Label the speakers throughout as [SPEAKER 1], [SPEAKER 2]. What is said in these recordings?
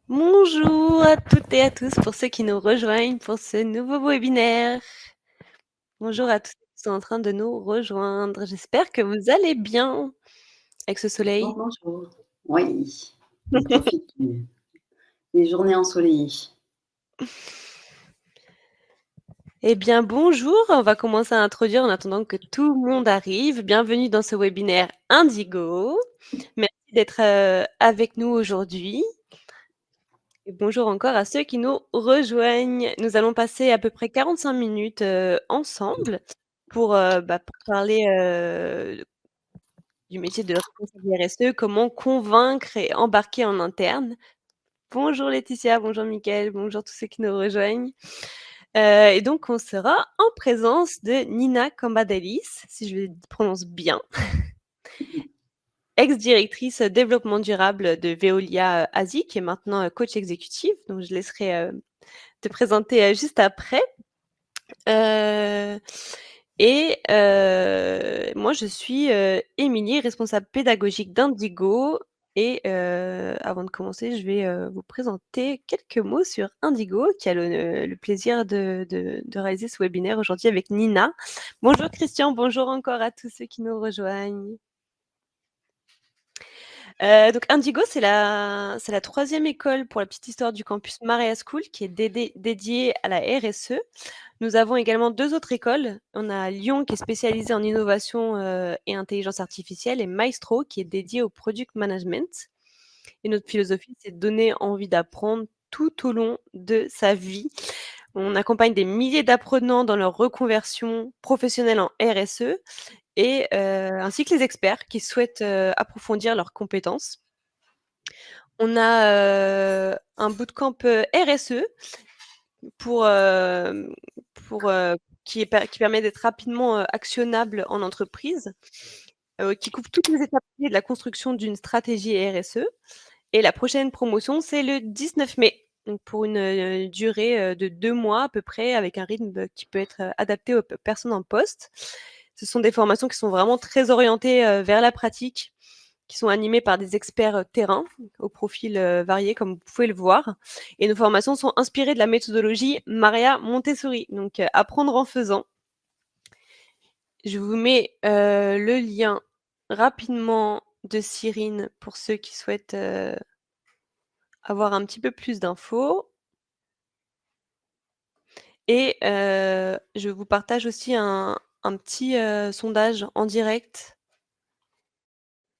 [SPEAKER 1] Bonjour à toutes et à tous pour ceux qui nous rejoignent pour ce nouveau webinaire. Bonjour à tous ceux qui sont en train de nous rejoindre. J'espère que vous allez bien avec ce soleil.
[SPEAKER 2] Bonjour. Oui, on profite des journées ensoleillées.
[SPEAKER 1] Eh bien, bonjour. On va commencer à introduire en attendant que tout le monde arrive. Bienvenue dans ce webinaire Indigo. Merci d'être avec nous aujourd'hui. Et bonjour encore à ceux qui nous rejoignent. Nous allons passer à peu près 45 minutes ensemble pour parler du métier de responsable RSE, comment convaincre et embarquer en interne. Bonjour Laetitia, bonjour Mickaël, bonjour tous ceux qui nous rejoignent. Et donc on sera en présence de Nina Kambadalis, si je le prononce bien, ex-directrice développement durable de Veolia Asie, qui est maintenant coach exécutive. Donc je laisserai te présenter juste après. Moi, je suis Émilie, responsable pédagogique d'Indigo. Et avant de commencer, je vais vous présenter quelques mots sur Indigo, qui a le plaisir de réaliser ce webinaire aujourd'hui avec Nina. Bonjour Christian, bonjour encore à tous ceux qui nous rejoignent. Donc Indigo, c'est la 3e école pour la petite histoire du campus Marea School qui est dédiée à la RSE. Nous avons également 2 autres écoles. On a Lyon qui est spécialisée en innovation et intelligence artificielle et Maestro qui est dédié au product management. Et notre philosophie, c'est de donner envie d'apprendre tout au long de sa vie. On accompagne des milliers d'apprenants dans leur reconversion professionnelle en RSE et ainsi que les experts qui souhaitent approfondir leurs compétences. On a un bootcamp RSE pour qui permet d'être rapidement actionnable en entreprise, qui couvre toutes les étapes de la construction d'une stratégie RSE. Et la prochaine promotion, c'est le 19 mai, donc pour une durée de 2 mois à peu près, avec un rythme qui peut être adapté aux personnes en poste. Ce sont des formations qui sont vraiment très orientées vers la pratique, qui sont animées par des experts terrain, au profil varié, comme vous pouvez le voir. Et nos formations sont inspirées de la méthodologie Maria Montessori, donc apprendre en faisant. Je vous mets le lien rapidement de Cyrine pour ceux qui souhaitent avoir un petit peu plus d'infos. Et je vous partage aussi un petit sondage en direct.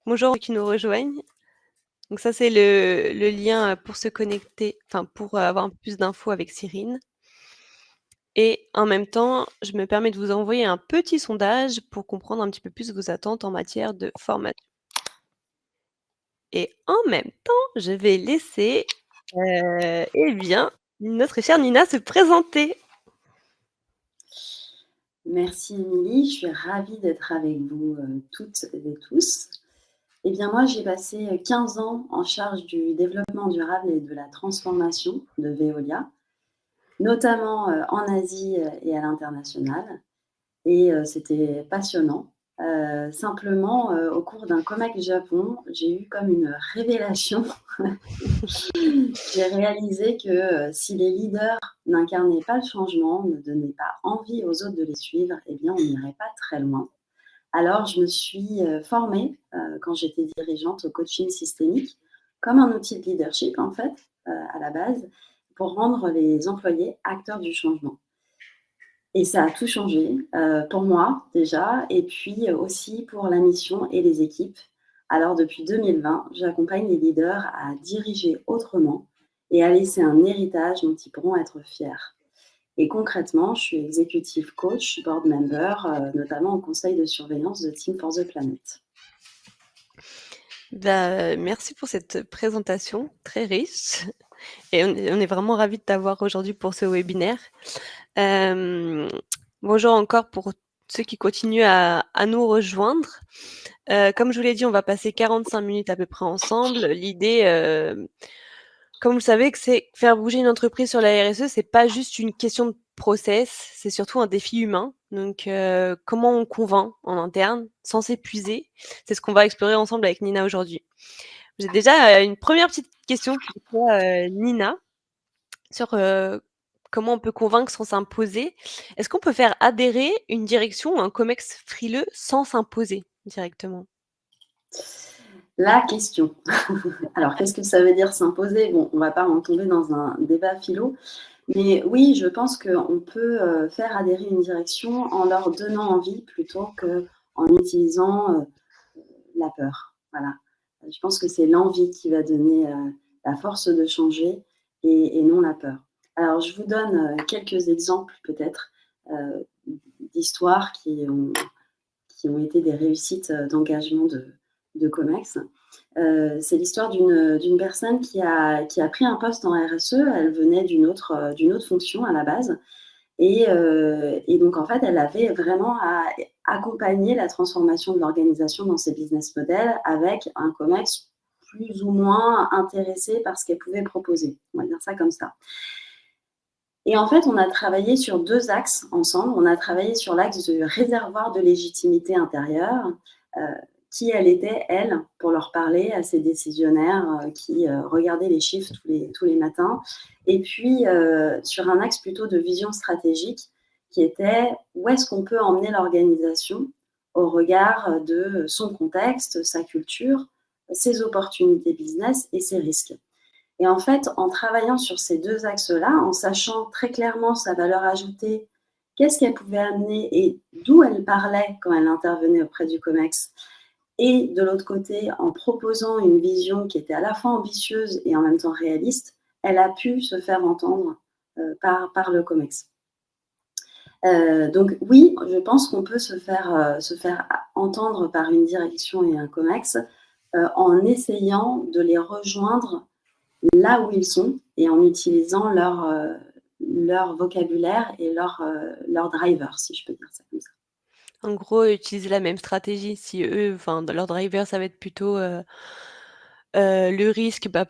[SPEAKER 1] Bonjour ceux qui nous rejoignent. Donc ça, c'est le lien pour se connecter, enfin pour avoir un peu plus d'infos avec Cyrine. Et en même temps, je me permets de vous envoyer un petit sondage pour comprendre un petit peu plus vos attentes en matière de formation. Et en même temps, je vais laisser, eh bien, notre chère Nina se présenter.
[SPEAKER 2] Merci Émilie, je suis ravie d'être avec vous toutes et tous. Eh bien moi, j'ai passé 15 ans en charge du développement durable et de la transformation de Veolia, notamment en Asie et à l'international. Et c'était passionnant. Simplement, au cours d'un Comex Japon, j'ai eu comme une révélation. J'ai réalisé que si les leaders n'incarnaient pas le changement, ne donnaient pas envie aux autres de les suivre, eh bien, on n'irait pas très loin. Alors, je me suis formée quand j'étais dirigeante au coaching systémique comme un outil de leadership, en fait, à la base, pour rendre les employés acteurs du changement. Et ça a tout changé pour moi déjà, et puis aussi pour la mission et les équipes. Alors depuis 2020, j'accompagne les leaders à diriger autrement et à laisser un héritage dont ils pourront être fiers. Et concrètement, je suis executive coach, board member, notamment au conseil de surveillance de Team for the Planet.
[SPEAKER 1] Merci pour cette présentation très riche. Et on est vraiment ravis de t'avoir aujourd'hui pour ce webinaire. Bonjour encore pour ceux qui continuent à nous rejoindre. Comme je vous l'ai dit, on va passer 45 minutes à peu près ensemble. L'idée, comme vous le savez, que c'est faire bouger une entreprise sur la RSE, c'est pas juste une question de process, c'est surtout un défi humain. Donc, comment on convainc en interne sans s'épuiser, c'est ce qu'on va explorer ensemble avec Nina aujourd'hui. J'ai déjà une première petite question pour toi, Nina, sur, comment on peut convaincre sans s'imposer. Est-ce qu'on peut faire adhérer une direction ou un comex frileux sans s'imposer directement?
[SPEAKER 2] La question. Alors, qu'est-ce que ça veut dire s'imposer? Bon, on ne va pas en tomber dans un débat philo, mais oui, je pense qu'on peut faire adhérer une direction en leur donnant envie plutôt qu'en utilisant la peur. Voilà. Je pense que c'est l'envie qui va donner la force de changer et non la peur. Alors, je vous donne quelques exemples peut-être d'histoires qui ont été des réussites d'engagement de COMEX. C'est l'histoire d'une personne qui a pris un poste en RSE. Elle venait d'une autre fonction à la base. Et donc, en fait, elle avait vraiment à accompagner la transformation de l'organisation dans ses business models avec un COMEX plus ou moins intéressé par ce qu'elle pouvait proposer. On va dire ça comme ça. Et en fait, on a travaillé sur 2 axes ensemble. On a travaillé sur l'axe du réservoir de légitimité intérieure, qui elle était, elle, pour leur parler à ces décisionnaires qui regardaient les chiffres tous les matins. Et puis, sur un axe plutôt de vision stratégique, qui était où est-ce qu'on peut emmener l'organisation au regard de son contexte, sa culture, ses opportunités business et ses risques. Et en fait, en travaillant sur ces 2 axes-là, en sachant très clairement sa valeur ajoutée, qu'est-ce qu'elle pouvait amener et d'où elle parlait quand elle intervenait auprès du COMEX, et de l'autre côté, en proposant une vision qui était à la fois ambitieuse et en même temps réaliste, elle a pu se faire entendre par le COMEX. Donc oui, je pense qu'on peut se faire entendre par une direction et un COMEX en essayant de les rejoindre là où ils sont et en utilisant leur vocabulaire et leur driver, si je peux dire ça comme ça.
[SPEAKER 1] En gros, utiliser la même stratégie. Si eux, enfin, dans leur driver, ça va être plutôt, le risque, bah,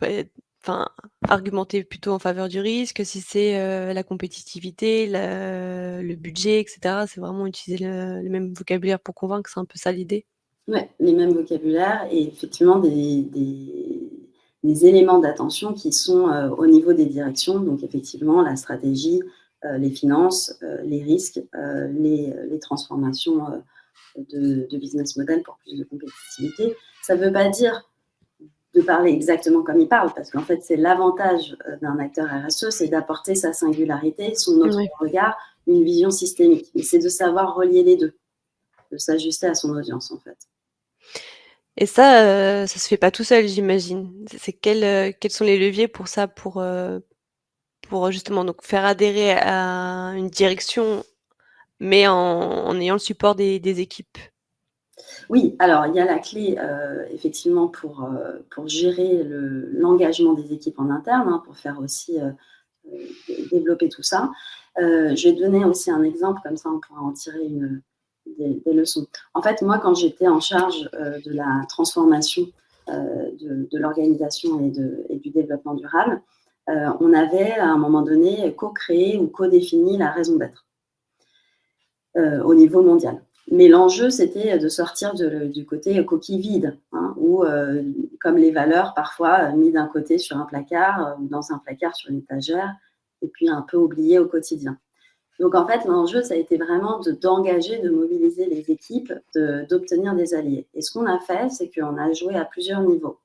[SPEAKER 1] enfin, argumenter plutôt en faveur du risque. Si c'est, la compétitivité, le budget et cetera, c'est vraiment utiliser le même vocabulaire pour convaincre, c'est un peu ça l'idée?
[SPEAKER 2] Ouais, les mêmes vocabulaires et effectivement des éléments d'attention qui sont au niveau des directions. Donc effectivement, la stratégie, les finances, les risques, les transformations de business model pour plus de compétitivité. Ça ne veut pas dire de parler exactement comme il parle, parce qu'en fait, c'est l'avantage d'un acteur RSE, c'est d'apporter sa singularité, son autre regard, une vision systémique. Mais c'est de savoir relier les deux, de s'ajuster à son audience, en fait.
[SPEAKER 1] Et ça se fait pas tout seul, j'imagine? C'est quels sont les leviers pour ça? Pour justement donc faire adhérer à une direction, mais en ayant le support des équipes?
[SPEAKER 2] Oui, alors il y a la clé, effectivement pour gérer l'engagement des équipes en interne, hein, pour faire aussi développer tout ça. Je vais te donner aussi un exemple, comme ça on pourra en tirer des leçons. En fait, moi, quand j'étais en charge de la transformation de l'organisation et du développement durable, on avait à un moment donné co-créé ou co-défini la raison d'être au niveau mondial. Mais l'enjeu, c'était de sortir du côté coquille vide, hein, où, comme les valeurs, parfois mises d'un côté sur un placard ou dans un placard sur une étagère, et puis un peu oubliées au quotidien. Donc, en fait, l'enjeu, ça a été vraiment d'engager, de mobiliser les équipes, d'obtenir des alliés. Et ce qu'on a fait, c'est qu'on a joué à plusieurs niveaux.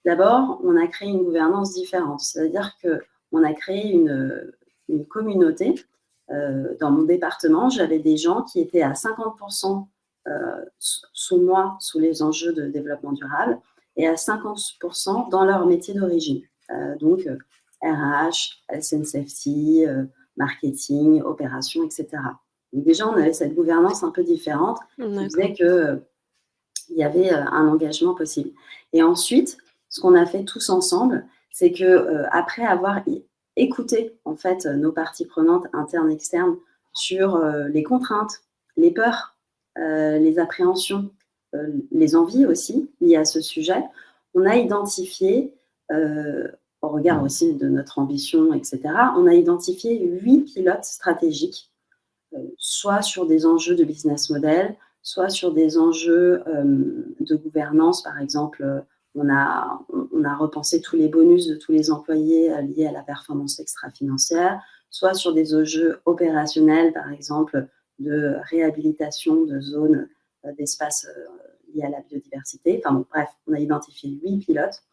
[SPEAKER 2] D'abord, on a créé une gouvernance différente, c'est-à-dire qu'on a créé une communauté. Dans mon département, j'avais des gens qui étaient à 50% sous moi, sous les enjeux de développement durable, et à 50% dans leur métier d'origine. Donc, RH, SNCFT, marketing, opération, etc. Donc déjà, on avait cette gouvernance un peu différente qui faisait qu'il y avait un engagement possible. Et ensuite, ce qu'on a fait tous ensemble, c'est qu'après avoir écouté en fait nos parties prenantes internes, externes sur les contraintes, les peurs, les appréhensions, les envies aussi liées à ce sujet, on a identifié, au regard aussi de notre ambition, etc., on a identifié 8 pilotes stratégiques, soit sur des enjeux de business model, soit sur des enjeux de gouvernance, par exemple on a repensé tous les bonus de tous les employés liés à la performance extra-financière, soit sur des enjeux opérationnels, par exemple, de réhabilitation de zones d'espace liés à la biodiversité. Enfin bon, bref, on a identifié 8 pilotes.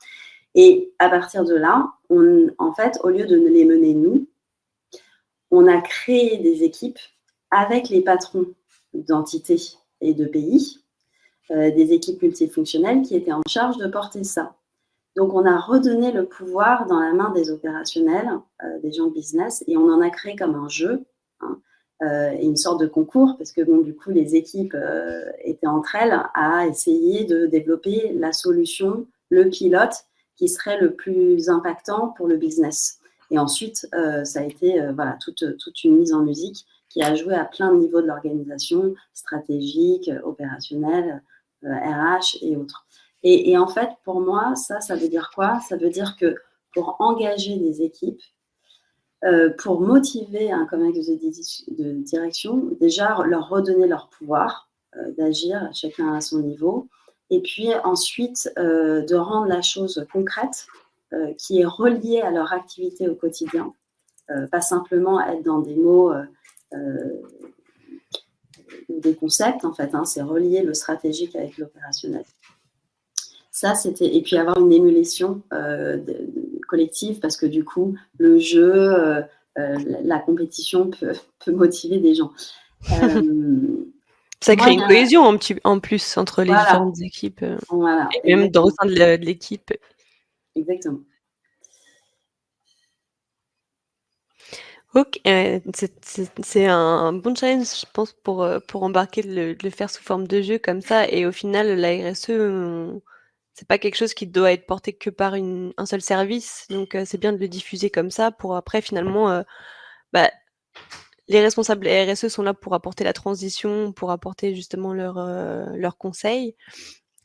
[SPEAKER 2] Et à partir de là, en fait, au lieu de les mener nous, on a créé des équipes avec les patrons d'entités et de pays, des équipes multifonctionnelles qui étaient en charge de porter ça. Donc, on a redonné le pouvoir dans la main des opérationnels, des gens de business, et on en a créé comme un jeu, hein, et une sorte de concours, parce que bon, du coup, les équipes étaient entre elles à essayer de développer la solution, le pilote, qui serait le plus impactant pour le business. Et ensuite, ça a été voilà, toute une mise en musique qui a joué à plein de niveaux de l'organisation, stratégique, opérationnelle, RH et autres. Et en fait, pour moi, ça veut dire quoi? Ça veut dire que pour engager des équipes, pour motiver un comex de direction, déjà leur redonner leur pouvoir d'agir, chacun à son niveau, et puis ensuite de rendre la chose concrète, qui est reliée à leur activité au quotidien, pas simplement être dans des mots ou des concepts, en fait, hein, c'est relier le stratégique avec l'opérationnel. Ça, c'était... Et puis avoir une émulation collective, parce que du coup, le jeu, la compétition peut motiver des gens.
[SPEAKER 1] Ça crée une cohésion en plus entre les différentes équipes,
[SPEAKER 2] voilà,
[SPEAKER 1] et même au sein de l'équipe.
[SPEAKER 2] Exactement.
[SPEAKER 1] Ok, c'est un bon challenge, je pense, pour embarquer, de le faire sous forme de jeu comme ça. Et au final, la RSE, c'est pas quelque chose qui doit être porté que par un seul service. Donc, c'est bien de le diffuser comme ça pour après, finalement, les responsables RSE sont là pour apporter la transition, pour apporter justement leurs conseils.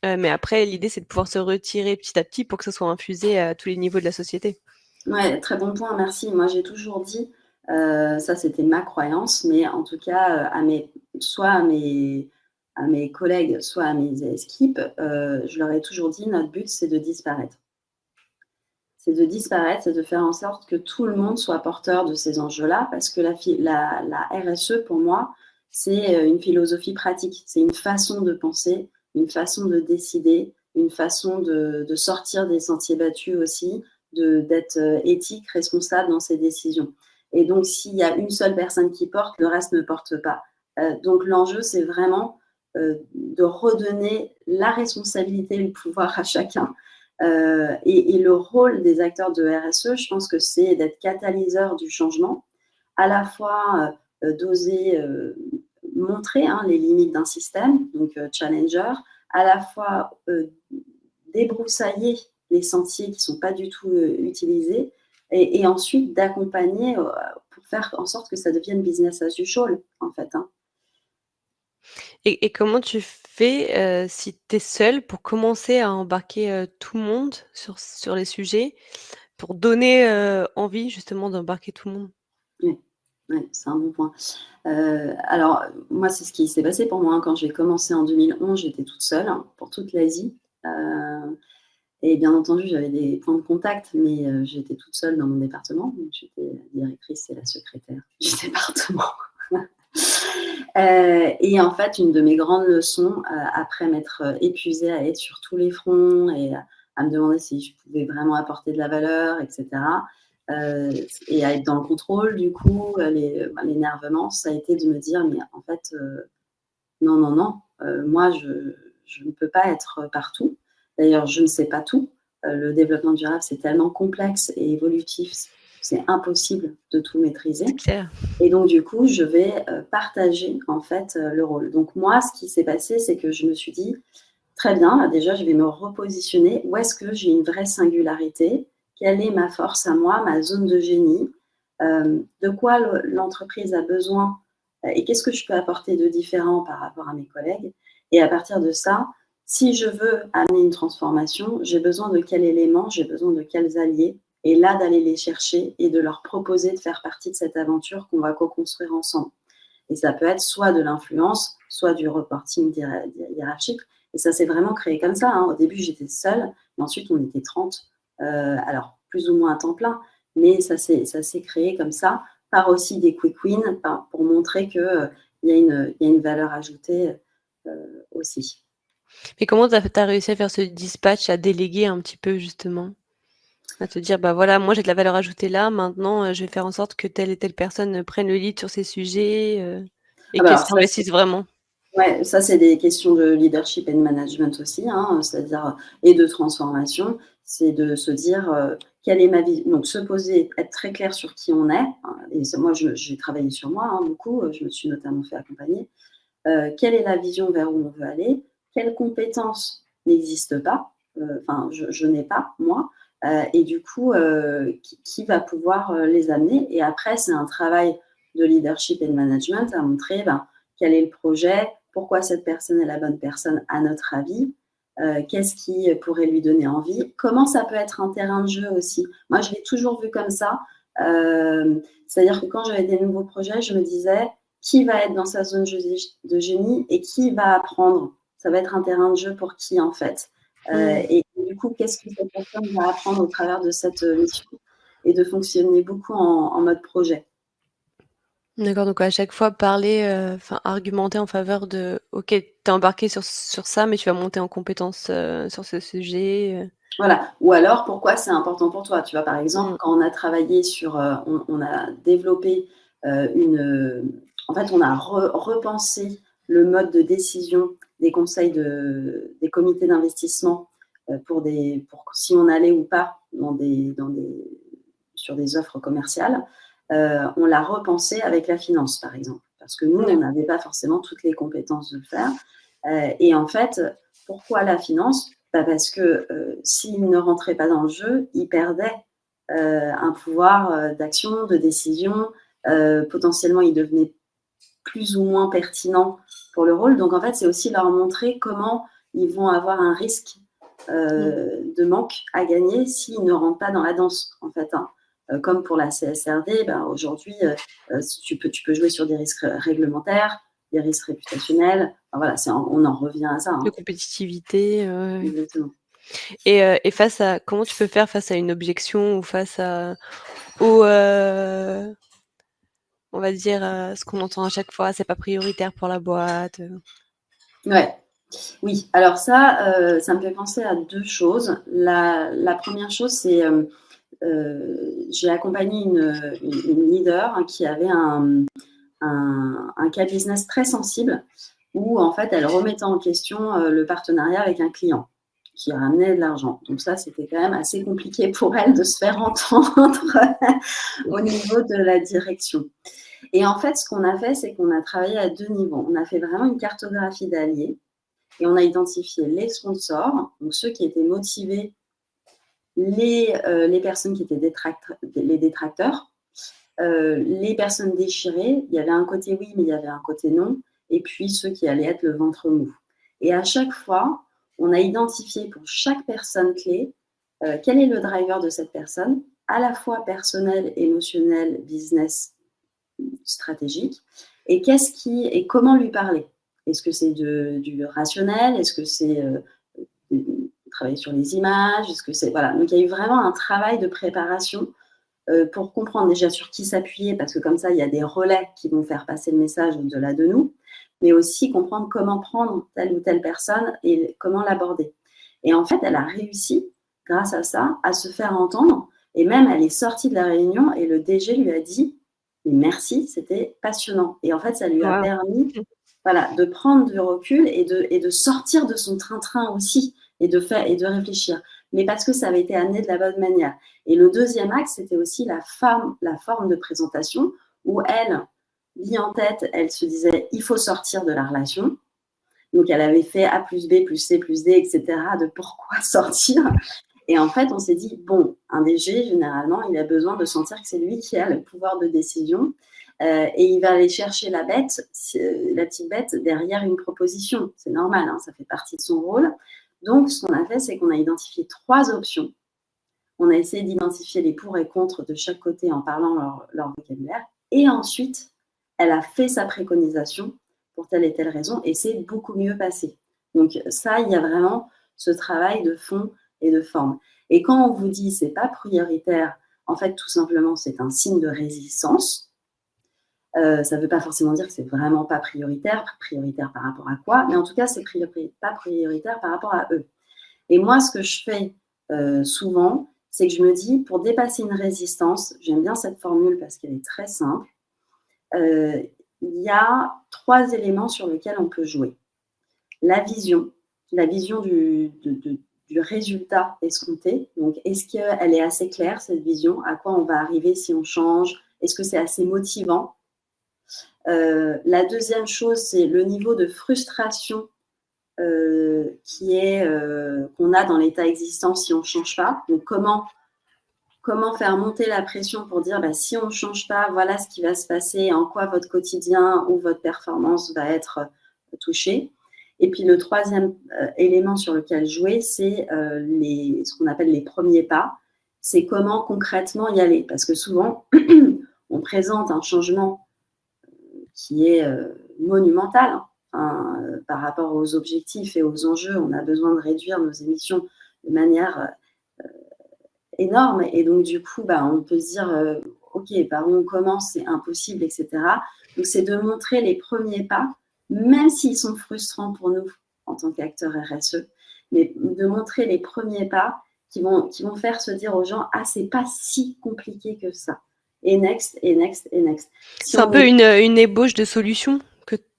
[SPEAKER 1] Mais après, l'idée, c'est de pouvoir se retirer petit à petit pour que ça soit infusé à tous les niveaux de la société.
[SPEAKER 2] Ouais, très bon point, merci. Moi, j'ai toujours dit, ça c'était ma croyance, mais en tout cas, soit à mes collègues, soit à mes équipes, je leur ai toujours dit, notre but, c'est de disparaître. C'est de disparaître, c'est de faire en sorte que tout le monde soit porteur de ces enjeux-là, parce que la RSE, pour moi, c'est une philosophie pratique, c'est une façon de penser, une façon de décider, une façon de sortir des sentiers battus aussi, d'être éthique, responsable dans ses décisions. Et donc, s'il y a une seule personne qui porte, le reste ne porte pas. Donc, l'enjeu, c'est vraiment de redonner la responsabilité et le pouvoir à chacun. Et le rôle des acteurs de RSE, je pense que c'est d'être catalyseur du changement, à la fois d'oser montrer les limites d'un système, donc challenger, à la fois débroussailler les sentiers qui ne sont pas du tout utilisés, et ensuite d'accompagner pour faire en sorte que ça devienne business as usual, en fait.
[SPEAKER 1] Et comment tu fais, si tu es seule, pour commencer à embarquer, tout le monde sur les sujets, pour donner, envie justement d'embarquer tout le monde?
[SPEAKER 2] Oui, c'est un bon point. Alors, moi, c'est ce qui s'est passé pour moi, quand j'ai commencé en 2011, j'étais toute seule pour toute l'Asie. Et bien entendu, j'avais des points de contact, mais j'étais toute seule dans mon département. Donc, j'étais la directrice et la secrétaire du département. Et en fait, une de mes grandes leçons, après m'être épuisée à être sur tous les fronts et à me demander si je pouvais vraiment apporter de la valeur, etc., et à être dans le contrôle, du coup, l'énervement, ça a été de me dire, mais en fait, non, moi, je ne peux pas être partout. D'ailleurs, je ne sais pas tout. Le développement durable, c'est tellement complexe et évolutif, c'est impossible de tout maîtriser.
[SPEAKER 1] C'est clair.
[SPEAKER 2] Et donc, du coup, je vais partager, en fait, le rôle. Donc, moi, ce qui s'est passé, c'est que je me suis dit, très bien, là, déjà, je vais me repositionner. Où est-ce que j'ai une vraie singularité? Quelle est ma force à moi, ma zone de génie? De quoi l'entreprise a besoin? Et qu'est-ce que je peux apporter de différent par rapport à mes collègues? Et à partir de ça, si je veux amener une transformation, j'ai besoin de quels éléments, j'ai besoin de quels alliés? Et là, d'aller les chercher et de leur proposer de faire partie de cette aventure qu'on va co-construire ensemble. Et ça peut être soit de l'influence, soit du reporting hiérarchique, Et ça s'est vraiment créé comme ça, hein. Au début, j'étais seule, mais ensuite, on était 30, alors plus ou moins à temps plein, mais ça s'est créé comme ça, par aussi des quick wins, pour montrer qu'il y a une valeur ajoutée aussi.
[SPEAKER 1] Mais comment tu as réussi à faire ce dispatch, à déléguer un petit peu justement? À te dire: «Bah, voilà, moi j'ai de la valeur ajoutée là, maintenant, je vais faire en sorte que telle et telle personne, prenne le lead sur ces sujets, et
[SPEAKER 2] Ah bah
[SPEAKER 1] qu'elle
[SPEAKER 2] alors ça,
[SPEAKER 1] s'investisse vraiment».
[SPEAKER 2] ouais, ça, c'est des questions de leadership et de management aussi, hein, c'est-à-dire, et de transformation. C'est de se dire, quelle est ma vie, donc se poser, être très clair sur qui on est, hein, et ça, moi, j'ai travaillé sur moi, hein, beaucoup, je me suis notamment fait accompagner. Quelle est la vision vers où on veut aller? Quelles compétences n'existent pas? Enfin, je n'ai pas, moi, et du coup, qui va pouvoir, les amener? Et après, c'est un travail de leadership et de management à montrer, ben, quel est le projet? Pourquoi cette personne est la bonne personne à notre avis? Qu'est-ce qui pourrait lui donner envie? Comment ça peut être un terrain de jeu aussi? Moi, je l'ai toujours vu comme ça. C'est-à-dire que quand j'avais des nouveaux projets, je me disais: qui va être dans sa zone de génie et qui va apprendre? Ça va être un terrain de jeu pour qui, en fait?
[SPEAKER 1] Mmh.
[SPEAKER 2] Et du coup, qu'est-ce que cette personne va apprendre au travers de cette mission? Et de fonctionner beaucoup en mode projet.
[SPEAKER 1] D'accord, donc à chaque fois parler, enfin argumenter en faveur de: «OK, tu es embarqué sur ça, mais tu vas monter en compétence, sur ce sujet»,
[SPEAKER 2] Voilà. Ou alors, pourquoi c'est important pour toi? Tu vois, par exemple,
[SPEAKER 1] Mmh.
[SPEAKER 2] quand on a travaillé sur, on a développé, une, en fait, on a repensé le mode de décision des conseils des comités d'investissement, pour si on allait ou pas sur des offres commerciales. On l'a repensé avec la finance, par exemple, parce que nous, on
[SPEAKER 1] D'accord.
[SPEAKER 2] n'avait pas forcément toutes les compétences de le faire. Et en fait, pourquoi la finance? Bah, parce que s'il ne rentrait pas dans le jeu, il perdait un pouvoir d'action, de décision. Potentiellement, il devenait plus ou moins pertinent pour le rôle. Donc, en fait, c'est aussi leur montrer comment ils vont avoir un risque
[SPEAKER 1] Mmh.
[SPEAKER 2] de manque à gagner s'ils ne rentrent pas dans la danse, en fait, hein. Comme pour la CSRD, ben, aujourd'hui, tu peux jouer sur des risques réglementaires, des risques réputationnels. Enfin, voilà, on en revient à ça,
[SPEAKER 1] De
[SPEAKER 2] hein.
[SPEAKER 1] compétitivité, ouais.
[SPEAKER 2] Exactement.
[SPEAKER 1] Et face à comment tu peux faire face à une objection ou face à au, on va dire, ce qu'on entend à chaque fois: «C'est pas prioritaire pour la boîte»,
[SPEAKER 2] Ouais. Oui, alors ça me fait penser à 2 choses. La 1re chose, c'est, j'ai accompagné une leader, hein, qui avait un cas business très sensible où, en fait, elle remettait en question, le partenariat avec un client qui ramenait de l'argent. Donc ça, c'était quand même assez compliqué pour elle de se faire entendre au niveau de la direction. Et en fait, ce qu'on a fait, c'est qu'on a travaillé à 2 niveaux. On a fait vraiment une cartographie d'alliés et on a identifié les sponsors, donc ceux qui étaient motivés, les personnes qui étaient les détracteurs, les personnes déchirées. Il y avait un côté oui, mais il y avait un côté non, et puis ceux qui allaient être le ventre mou. Et à chaque fois, on a identifié pour chaque personne clé, quel est le driver de cette personne, à la fois personnel, émotionnel, business, stratégique, et comment lui parler. Est-ce que c'est du rationnel? Est-ce que c'est travailler sur les images? Est-ce que c'est voilà. Donc il y a eu vraiment un travail de préparation pour comprendre déjà sur qui s'appuyer, parce que comme ça, il y a des relais qui vont faire passer le message au-delà de nous, mais aussi comprendre comment prendre telle ou telle personne et comment l'aborder. Et en fait, elle a réussi, grâce à ça, à se faire entendre. Et même, elle est sortie de la réunion et le DG lui a dit: «Mais merci, c'était passionnant». Et en fait, ça lui a
[SPEAKER 1] Waouh!
[SPEAKER 2] permis, voilà, de prendre du recul et de sortir de son train-train aussi et de réfléchir. Mais parce que ça avait été amené de la bonne manière. Et le deuxième axe, c'était aussi la forme de présentation où elle, vie en tête, elle se disait: «Il faut sortir de la relation». Donc elle avait fait A plus B plus C plus D, et cetera, de pourquoi sortir. Et en fait, on s'est dit: «Bon, un DG, généralement, il a besoin de sentir que c'est lui qui a le pouvoir de décision, et il va aller chercher la petite bête derrière une proposition». C'est normal, hein, ça fait partie de son rôle. Donc ce qu'on a fait, c'est qu'on a identifié 3 options. On a essayé d'identifier les pour et contre de chaque côté en parlant leur vocabulaire. Et ensuite, elle a fait sa préconisation pour telle et telle raison et c'est beaucoup mieux passé. Donc ça, il y a vraiment ce travail de fond et de forme. Et quand on vous dit c'est pas prioritaire, en fait, tout simplement, c'est un signe de résistance. Ça ne veut pas forcément dire que c'est vraiment pas prioritaire par rapport à quoi, mais en tout cas, c'est pas prioritaire par rapport à eux. Et moi, ce que je fais souvent, c'est que je me dis, pour dépasser une résistance, j'aime bien cette formule parce qu'elle est très simple, il y a 3 éléments sur lesquels on peut jouer. La vision du résultat escompté. Donc, est-ce qu'elle est assez claire, cette vision? À quoi on va arriver si on change? Est-ce que c'est assez motivant? La deuxième chose, c'est le niveau de frustration qu'on a dans l'état existant si on ne change pas. Donc, comment faire monter la pression pour dire si on ne change pas, voilà ce qui va se passer, en quoi votre quotidien ou votre performance va être touchée. Et puis le troisième élément sur lequel jouer, c'est ce qu'on appelle les premiers pas. C'est comment concrètement y aller. Parce que souvent, on présente un changement qui est monumental par rapport aux objectifs et aux enjeux. On a besoin de réduire nos émissions de manière énorme. Et donc, du coup, on peut se dire, OK, par où on commence, c'est impossible, etc. Donc, c'est de montrer les premiers pas, même s'ils sont frustrants pour nous en tant qu'acteurs RSE, mais de montrer les premiers pas qui vont faire se dire aux gens, c'est pas si compliqué que ça. Et next, et next, et next.
[SPEAKER 1] C'est un peu une ébauche de solution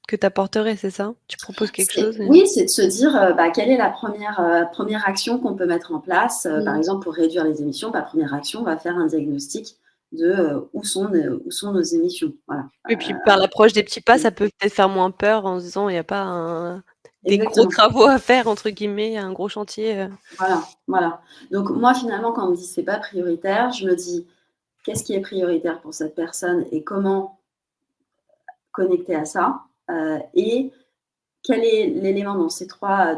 [SPEAKER 1] que tu apporterais, c'est ça? Tu proposes quelque chose?
[SPEAKER 2] Oui, c'est de se dire quelle est la première action qu'on peut mettre en place. Par exemple, pour réduire les émissions, première action, on va faire un diagnostic de où sont nos émissions. Voilà.
[SPEAKER 1] Et puis par l'approche des petits pas, ça peut peut-être faire moins peur en se disant il n'y a pas des
[SPEAKER 2] Exactement.
[SPEAKER 1] gros travaux à faire, entre guillemets, un gros chantier.
[SPEAKER 2] Voilà. Donc moi, finalement, quand on me dit c'est pas prioritaire, je me dis qu'est-ce qui est prioritaire pour cette personne et comment connecter à ça. Et quel est l'élément dans ces trois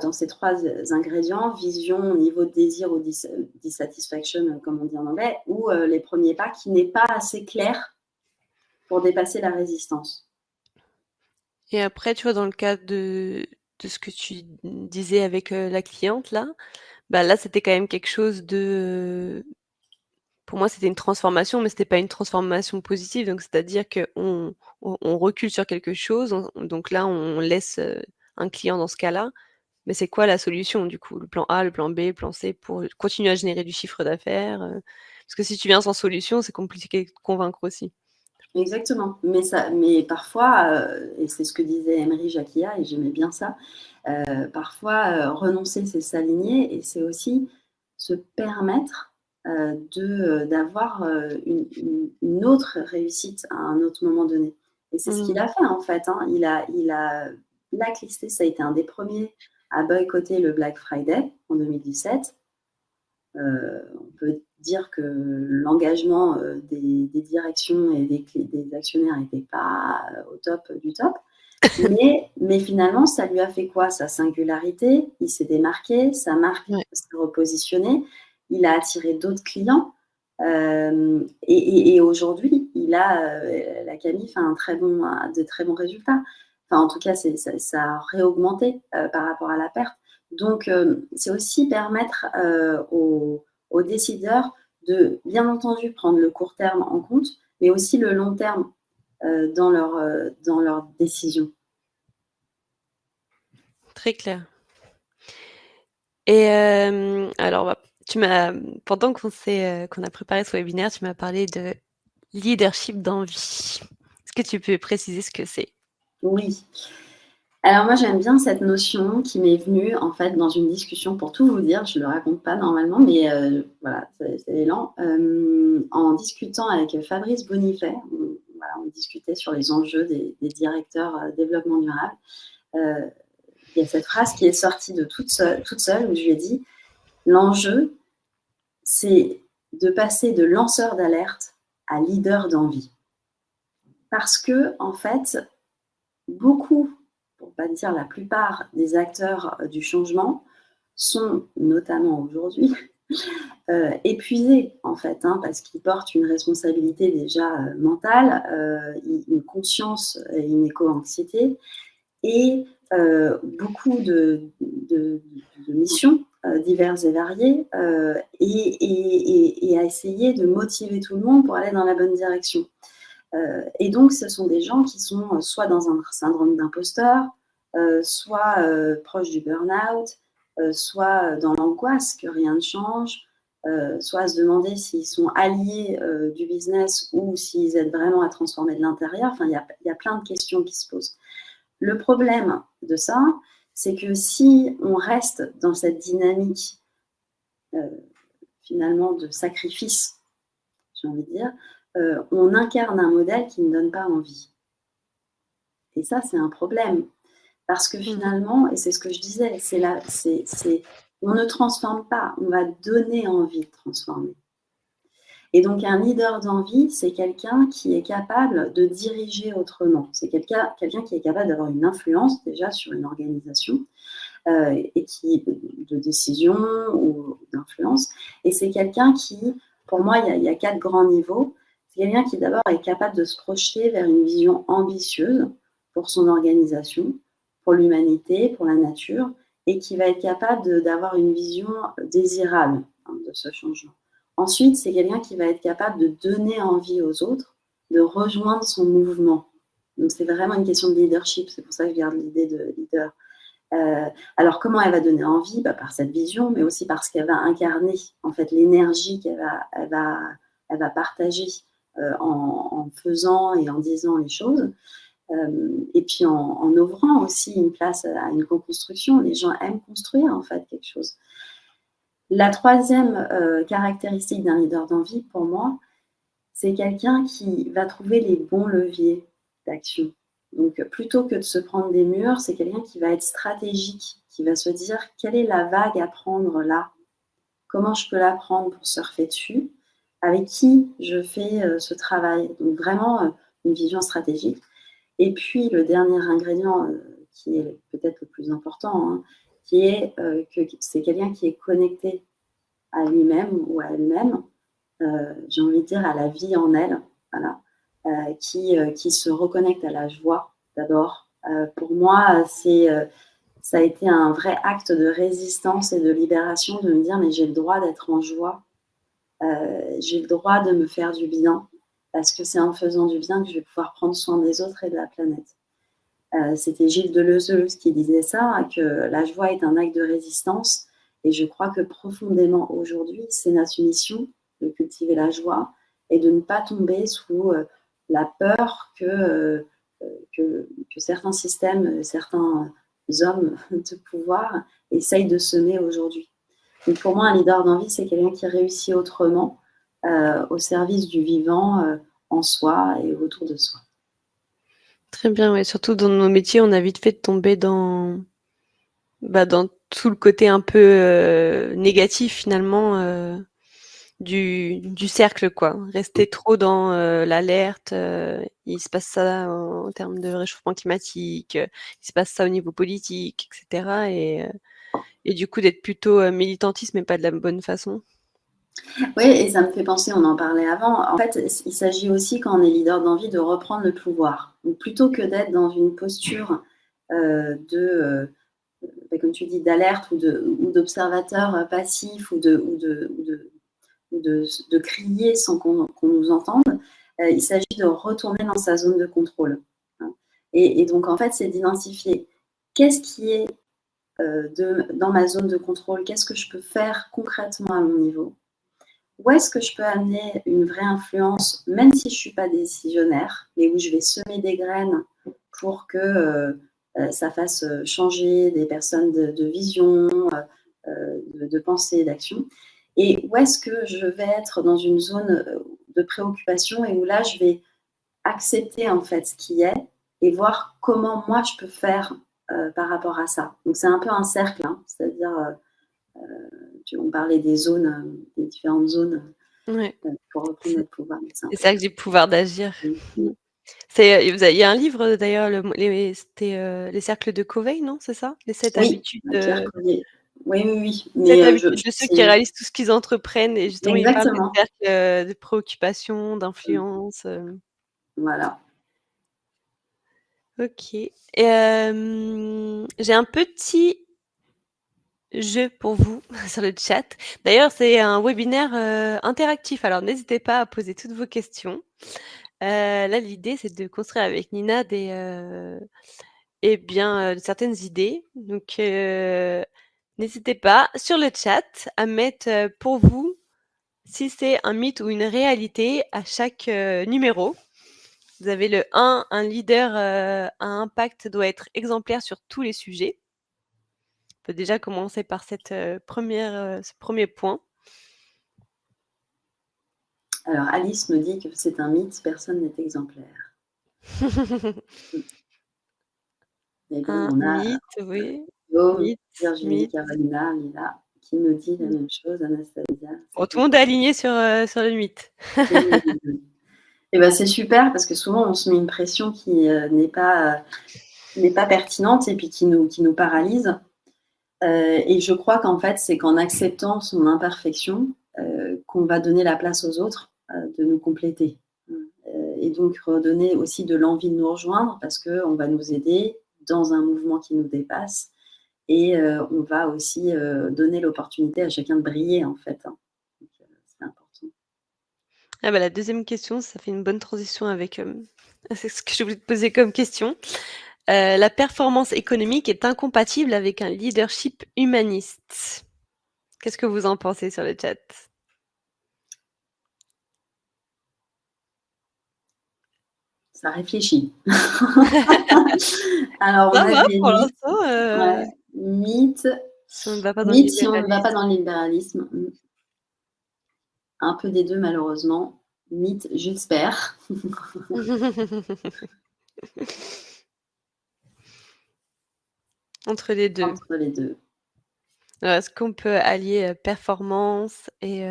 [SPEAKER 2] ingrédients, vision, niveau de désir ou dissatisfaction, comme on dit en anglais, ou les premiers pas, qui n'est pas assez clair pour dépasser la résistance.
[SPEAKER 1] Et après, tu vois, dans le cadre de ce que tu disais avec la cliente, là, c'était quand même quelque chose de... Pour moi, c'était une transformation, mais c'était pas une transformation positive. Donc, c'est-à-dire qu'on recule sur quelque chose. Donc là, on laisse un client dans ce cas-là. Mais c'est quoi la solution, du coup? Le plan A, le plan B, le plan C, pour continuer à générer du chiffre d'affaires? Parce que si tu viens sans solution, c'est compliqué de convaincre aussi.
[SPEAKER 2] Exactement. Mais parfois, et c'est ce que disait Emery Jacquia, et j'aimais bien ça, parfois, renoncer, c'est s'aligner, et c'est aussi se permettre d'avoir une autre réussite à un autre moment donné. Et c'est ce qu'il a fait, en fait. Il a blacklisté, ça a été un des premiers à boycotter le Black Friday en 2017. On peut dire que l'engagement des directions et des actionnaires n'était pas au top du top. Mais finalement, ça lui a fait quoi? Sa singularité, il s'est démarqué, sa marque s'est repositionnée, il a attiré d'autres clients. Et aujourd'hui, la Camif a de très bons résultats. Enfin, en tout cas, ça a réaugmenté par rapport à la perte. Donc, c'est aussi permettre aux décideurs de, bien entendu, prendre le court terme en compte, mais aussi le long terme dans leurs décisions.
[SPEAKER 1] Très clair. Et alors, pendant qu'on a préparé ce webinaire, tu m'as parlé de leadership d'envie. Est-ce que tu peux préciser ce que c'est?
[SPEAKER 2] Oui. Alors moi, j'aime bien cette notion qui m'est venue en fait dans une discussion, pour tout vous dire, je ne le raconte pas normalement, mais voilà, c'est l'élan. En discutant avec Fabrice Bonifay, on discutait sur les enjeux des directeurs développement durable. Il y a cette phrase qui est sortie de toute seule où je lui ai dit « L'enjeu, c'est de passer de lanceur d'alerte à leader d'envie. » Parce que, en fait, beaucoup, pour ne pas dire la plupart des acteurs du changement sont, notamment aujourd'hui, épuisés, en fait, parce qu'ils portent une responsabilité déjà mentale, une conscience et une éco-anxiété, et beaucoup de missions diverses et variées, et à essayer de motiver tout le monde pour aller dans la bonne direction. Et donc, ce sont des gens qui sont soit dans un syndrome d'imposteur, soit proches du burn-out, soit dans l'angoisse que rien ne change, soit à se demander s'ils sont alliés du business ou s'ils aident vraiment à transformer de l'intérieur. Enfin, il y a plein de questions qui se posent. Le problème de ça, c'est que si on reste dans cette dynamique finalement de sacrifice, j'ai envie de dire, on incarne un modèle qui ne donne pas envie. Et ça, c'est un problème. Parce que finalement, et c'est ce que je disais, on ne transforme pas, on va donner envie de transformer. Et donc, un leader d'envie, c'est quelqu'un qui est capable de diriger autrement. C'est quelqu'un qui est capable d'avoir une influence déjà sur une organisation et de décision ou d'influence. Et c'est quelqu'un qui, pour moi, il y a 4 grands niveaux. C'est quelqu'un qui d'abord est capable de se projeter vers une vision ambitieuse pour son organisation, pour l'humanité, pour la nature, et qui va être capable d'avoir une vision désirable de ce changement. Ensuite, c'est quelqu'un qui va être capable de donner envie aux autres de rejoindre son mouvement. Donc, c'est vraiment une question de leadership. C'est pour ça que je garde l'idée de leader. Alors, comment elle va donner envie? Par cette vision, mais aussi parce qu'elle va incarner en fait l'énergie qu'elle va partager en faisant et en disant les choses. Et puis en ouvrant aussi une place à une co-construction. Les gens aiment construire en fait quelque chose. La troisième caractéristique d'un leader d'envie, pour moi, c'est quelqu'un qui va trouver les bons leviers d'action. Donc, plutôt que de se prendre des murs, c'est quelqu'un qui va être stratégique, qui va se dire quelle est la vague à prendre là, comment je peux la prendre pour surfer dessus, avec qui je fais ce travail. Donc, vraiment une vision stratégique. Et puis, le dernier ingrédient qui est peut-être le plus important, hein, qui est que c'est quelqu'un qui est connecté à lui-même ou à elle-même, j'ai envie de dire à la vie en elle, voilà, qui se reconnecte à la joie d'abord. Pour moi, ça a été un vrai acte de résistance et de libération de me dire mais j'ai le droit d'être en joie, j'ai le droit de me faire du bien, parce que c'est en faisant du bien que je vais pouvoir prendre soin des autres et de la planète. C'était Gilles Deleuze qui disait ça, que la joie est un acte de résistance. Et je crois que profondément aujourd'hui, c'est notre mission de cultiver la joie et de ne pas tomber sous la peur que certains systèmes, certains hommes de pouvoir essayent de semer aujourd'hui. Donc pour moi, un leader d'envie, c'est quelqu'un qui réussit autrement, au service du vivant, en soi et autour de soi.
[SPEAKER 1] Très bien, ouais. Surtout dans nos métiers, on a vite fait de tomber dans tout le côté un peu négatif finalement du cercle, quoi. Rester trop dans l'alerte, il se passe ça en termes de réchauffement climatique, il se passe ça au niveau politique, etc. Et du coup, d'être plutôt militantiste, mais pas de la bonne façon.
[SPEAKER 2] Oui, et ça me fait penser, on en parlait avant, en fait, il s'agit aussi, quand on est leader d'envie, de reprendre le pouvoir. Donc, plutôt que d'être dans une posture comme tu dis, d'alerte ou d'observateur passif ou de crier sans qu'on nous entende, il s'agit de retourner dans sa zone de contrôle. Hein. Et donc, en fait, c'est d'identifier qu'est-ce qui est dans ma zone de contrôle, qu'est-ce que je peux faire concrètement à mon niveau. Où est-ce que je peux amener une vraie influence, même si je ne suis pas décisionnaire, mais où je vais semer des graines pour que ça fasse changer des personnes de vision, de pensée, d'action. Et où est-ce que je vais être dans une zone de préoccupation et où là, je vais accepter en fait ce qui est et voir comment moi, je peux faire par rapport à ça. Donc, c'est un peu un cercle, hein, c'est-à-dire... on parlait des zones, des différentes zones
[SPEAKER 1] Ouais.
[SPEAKER 2] pour reprendre notre pouvoir.
[SPEAKER 1] C'est ça que j'ai le pouvoir d'agir.
[SPEAKER 2] Mmh.
[SPEAKER 1] Il y a un livre d'ailleurs, c'était les cercles de Covey, non? C'est ça? Les 7
[SPEAKER 2] Oui,
[SPEAKER 1] habitudes,
[SPEAKER 2] Pierre Collier. Oui, oui, oui.
[SPEAKER 1] 7
[SPEAKER 2] Mais
[SPEAKER 1] habitudes de ceux qui réalisent tout ce qu'ils entreprennent et justement il parle des
[SPEAKER 2] exactement.
[SPEAKER 1] cercles de préoccupation, d'influence.
[SPEAKER 2] Voilà.
[SPEAKER 1] OK. J'ai un petit jeu pour vous sur le chat. D'ailleurs, c'est un webinaire, interactif, alors n'hésitez pas à poser toutes vos questions. Là, l'idée, c'est de construire avec Nina certaines idées. Donc, n'hésitez pas sur le chat à mettre, pour vous, si c'est un mythe ou une réalité à chaque, numéro. Vous avez le 1, un leader, à impact doit être exemplaire sur tous les sujets. On peut déjà commencer par cette, ce premier point.
[SPEAKER 2] Alors, Alice me dit que c'est un mythe, personne n'est exemplaire. Et donc,
[SPEAKER 1] Un
[SPEAKER 2] on a
[SPEAKER 1] mythe, oui.
[SPEAKER 2] Guillaume,
[SPEAKER 1] Mythe,
[SPEAKER 2] Virginie,
[SPEAKER 1] mythe.
[SPEAKER 2] Carolina, Lila, qui nous dit la même chose, Anastasia.
[SPEAKER 1] Bon, tout le monde est aligné sur le mythe.
[SPEAKER 2] Et ben, c'est super parce que souvent, on se met une pression qui n'est pas pertinente et puis qui nous paralyse. Et je crois qu'en fait, c'est qu'en acceptant son imperfection, qu'on va donner la place aux autres de nous compléter. Et donc redonner aussi de l'envie de nous rejoindre parce qu'on va nous aider dans un mouvement qui nous dépasse. Et on va aussi donner l'opportunité à chacun de briller, en fait. Hein. Donc, c'est important.
[SPEAKER 1] Ah bah, la deuxième question, ça fait une bonne transition avec, c'est ce que je voulais te poser comme question. La performance économique est incompatible avec un leadership humaniste. Qu'est-ce que vous en pensez sur le chat?
[SPEAKER 2] Ça réfléchit. Alors, on
[SPEAKER 1] Ça
[SPEAKER 2] a
[SPEAKER 1] va
[SPEAKER 2] des
[SPEAKER 1] pour
[SPEAKER 2] mythes.
[SPEAKER 1] l'instant,
[SPEAKER 2] Ouais. Mythes.
[SPEAKER 1] si on ne va pas dans le
[SPEAKER 2] Mythes si on ne va pas
[SPEAKER 1] libéralisme.
[SPEAKER 2] dans le libéralisme. Un peu des deux, malheureusement. Mythe, j'espère.
[SPEAKER 1] Entre les 2.
[SPEAKER 2] Entre les deux.
[SPEAKER 1] Est-ce qu'on peut allier, performance et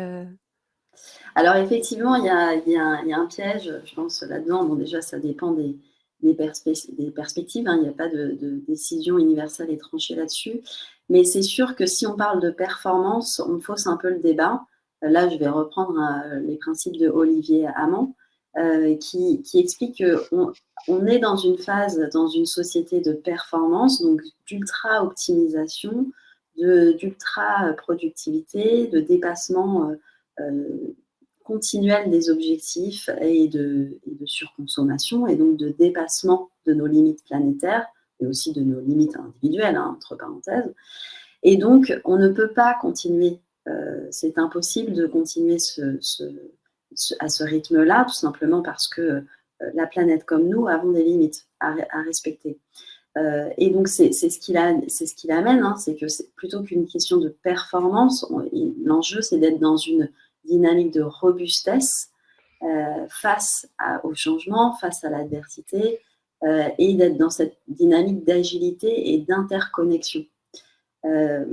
[SPEAKER 2] Alors, effectivement, il y a un piège, je pense, là-dedans. Bon, déjà, ça dépend des perspectives. Hein. Il n'y a pas de décision universelle et tranchée là-dessus. Mais c'est sûr que si on parle de performance, on fausse un peu le débat. Là, je vais reprendre les principes de Olivier Hamon, qui explique qu'on est dans une phase, dans une société de performance, donc d'ultra-optimisation, d'ultra-productivité, de dépassement continuel des objectifs et de surconsommation, et donc de dépassement de nos limites planétaires, et aussi de nos limites individuelles, hein, entre parenthèses. Et donc, on ne peut pas continuer, c'est impossible de continuer à ce rythme-là, tout simplement parce que la planète comme nous avons des limites à respecter. Et donc, c'est ce qui l'amène, hein, c'est que plutôt qu'une question de performance, l'enjeu, c'est d'être dans une dynamique de robustesse face au changement, face à l'adversité, et d'être dans cette dynamique d'agilité et d'interconnexion. Euh,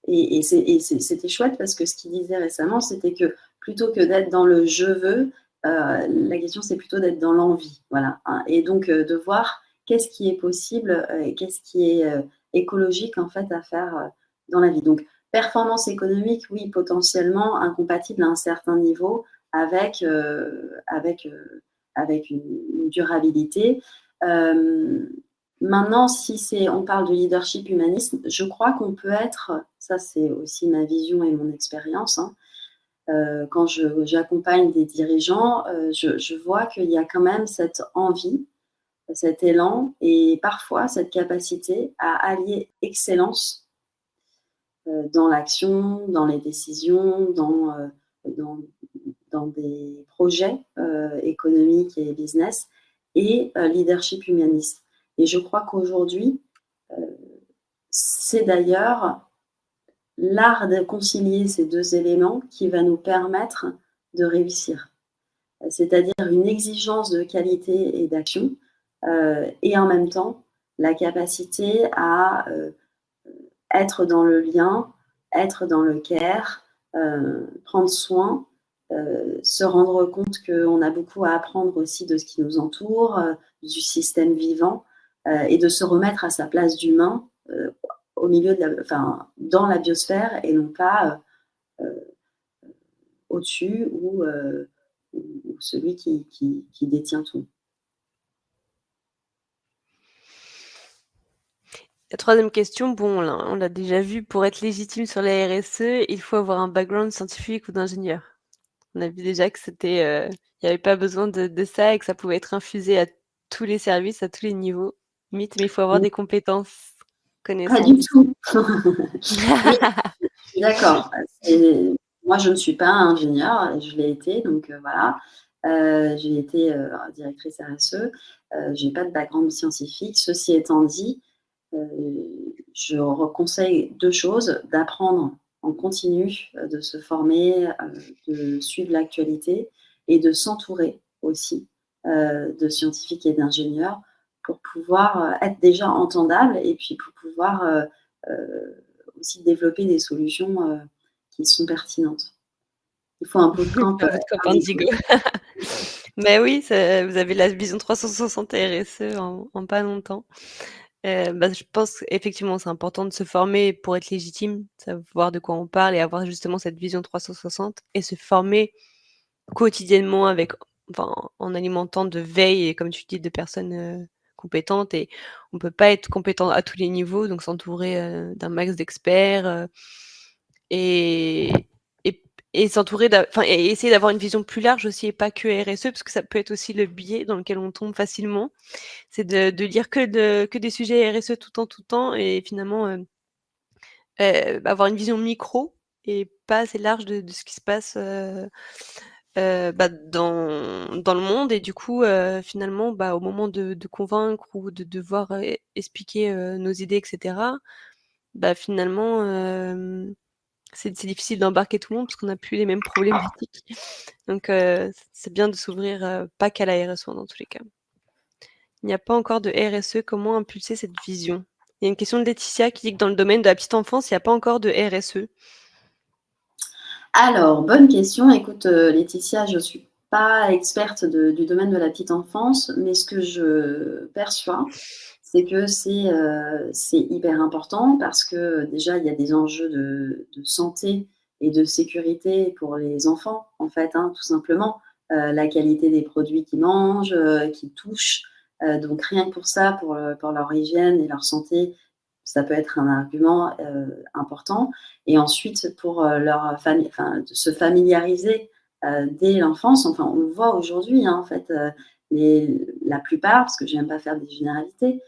[SPEAKER 2] et c'était chouette parce que ce qu'il disait récemment, c'était que plutôt que d'être dans le je veux, la question c'est plutôt d'être dans l'envie. Voilà. Hein. Et donc de voir qu'est-ce qui est possible et qu'est-ce qui est écologique en fait à faire dans la vie. Donc performance économique, oui, potentiellement incompatible à un certain niveau avec, avec une durabilité. Maintenant, si on parle de leadership humaniste, je crois qu'on peut être, ça c'est aussi ma vision et mon expérience, hein, quand j'accompagne des dirigeants, je vois qu'il y a quand même cette envie, cet élan et parfois cette capacité à allier excellence dans l'action, dans les décisions, dans, dans des projets économiques et business et leadership humaniste. Et je crois qu'aujourd'hui, c'est d'ailleurs l'art de concilier ces deux éléments qui va nous permettre de réussir. C'est-à-dire une exigence de qualité et d'action et en même temps la capacité à être dans le lien, être dans le care, prendre soin, se rendre compte qu'on a beaucoup à apprendre aussi de ce qui nous entoure, du système vivant, et de se remettre à sa place d'humain au milieu dans la biosphère et non pas au-dessus ou celui qui détient tout.
[SPEAKER 1] La troisième question, bon, on l'a déjà vu, pour être légitime sur la RSE, il faut avoir un background scientifique ou d'ingénieur. On a vu déjà que il n'y avait pas besoin de ça et que ça pouvait être infusé à tous les services, à tous les niveaux. Limite, mais il faut avoir des compétences,
[SPEAKER 2] Pas du
[SPEAKER 1] connaissances.
[SPEAKER 2] tout. Oui, je suis d'accord. Moi, je ne suis pas ingénieure, je l'ai été, donc voilà. J'ai été directrice RSE. Je n'ai pas de background scientifique. Ceci étant dit, je conseille deux choses: d'apprendre en continu, de se former, de suivre l'actualité et de s'entourer aussi de scientifiques et d'ingénieurs pour pouvoir être déjà entendable et puis pour pouvoir aussi développer des solutions qui sont pertinentes. Il faut un bootcamp
[SPEAKER 1] Votre copain
[SPEAKER 2] Indigo.
[SPEAKER 1] Digo. Mais oui, vous avez la vision 360 RSE en pas longtemps. Je pense effectivement c'est important de se former pour être légitime, savoir de quoi on parle et avoir justement cette vision 360 et se former quotidiennement en alimentant de veille et comme tu dis de personnes, compétentes et on peut pas être compétent à tous les niveaux donc s'entourer, d'un max d'experts, et et et s'entourer et essayer d'avoir une vision plus large aussi et pas que RSE parce que ça peut être aussi le biais dans lequel on tombe facilement. C'est de lire que des sujets RSE tout le temps et finalement, avoir une vision micro et pas assez large de ce qui se passe, dans le monde et du coup, finalement, au moment de convaincre ou de devoir, expliquer, nos idées et cetera, finalement, c'est difficile d'embarquer tout le monde parce qu'on n'a plus les mêmes problématiques. Donc c'est bien de s'ouvrir, pas qu'à la RSE dans tous les cas. Il n'y a pas encore de RSE, comment impulser cette vision? Il y a une question de Laetitia qui dit que dans le domaine de la petite enfance, il n'y a pas encore de RSE.
[SPEAKER 2] Alors, bonne question. Écoute, Laetitia, je ne suis pas experte du domaine de la petite enfance, mais ce que je perçois, c'est que c'est hyper important parce que déjà, il y a des enjeux de santé et de sécurité pour les enfants, en fait, hein, tout simplement. La qualité des produits qu'ils mangent, qu'ils touchent. Donc, rien que pour ça, pour leur hygiène et leur santé, ça peut être un argument important. Et ensuite, pour leur famille, enfin, de se familiariser dès l'enfance. Enfin, on le voit aujourd'hui, hein, en fait, la plupart, parce que je n'aime pas faire des généralités,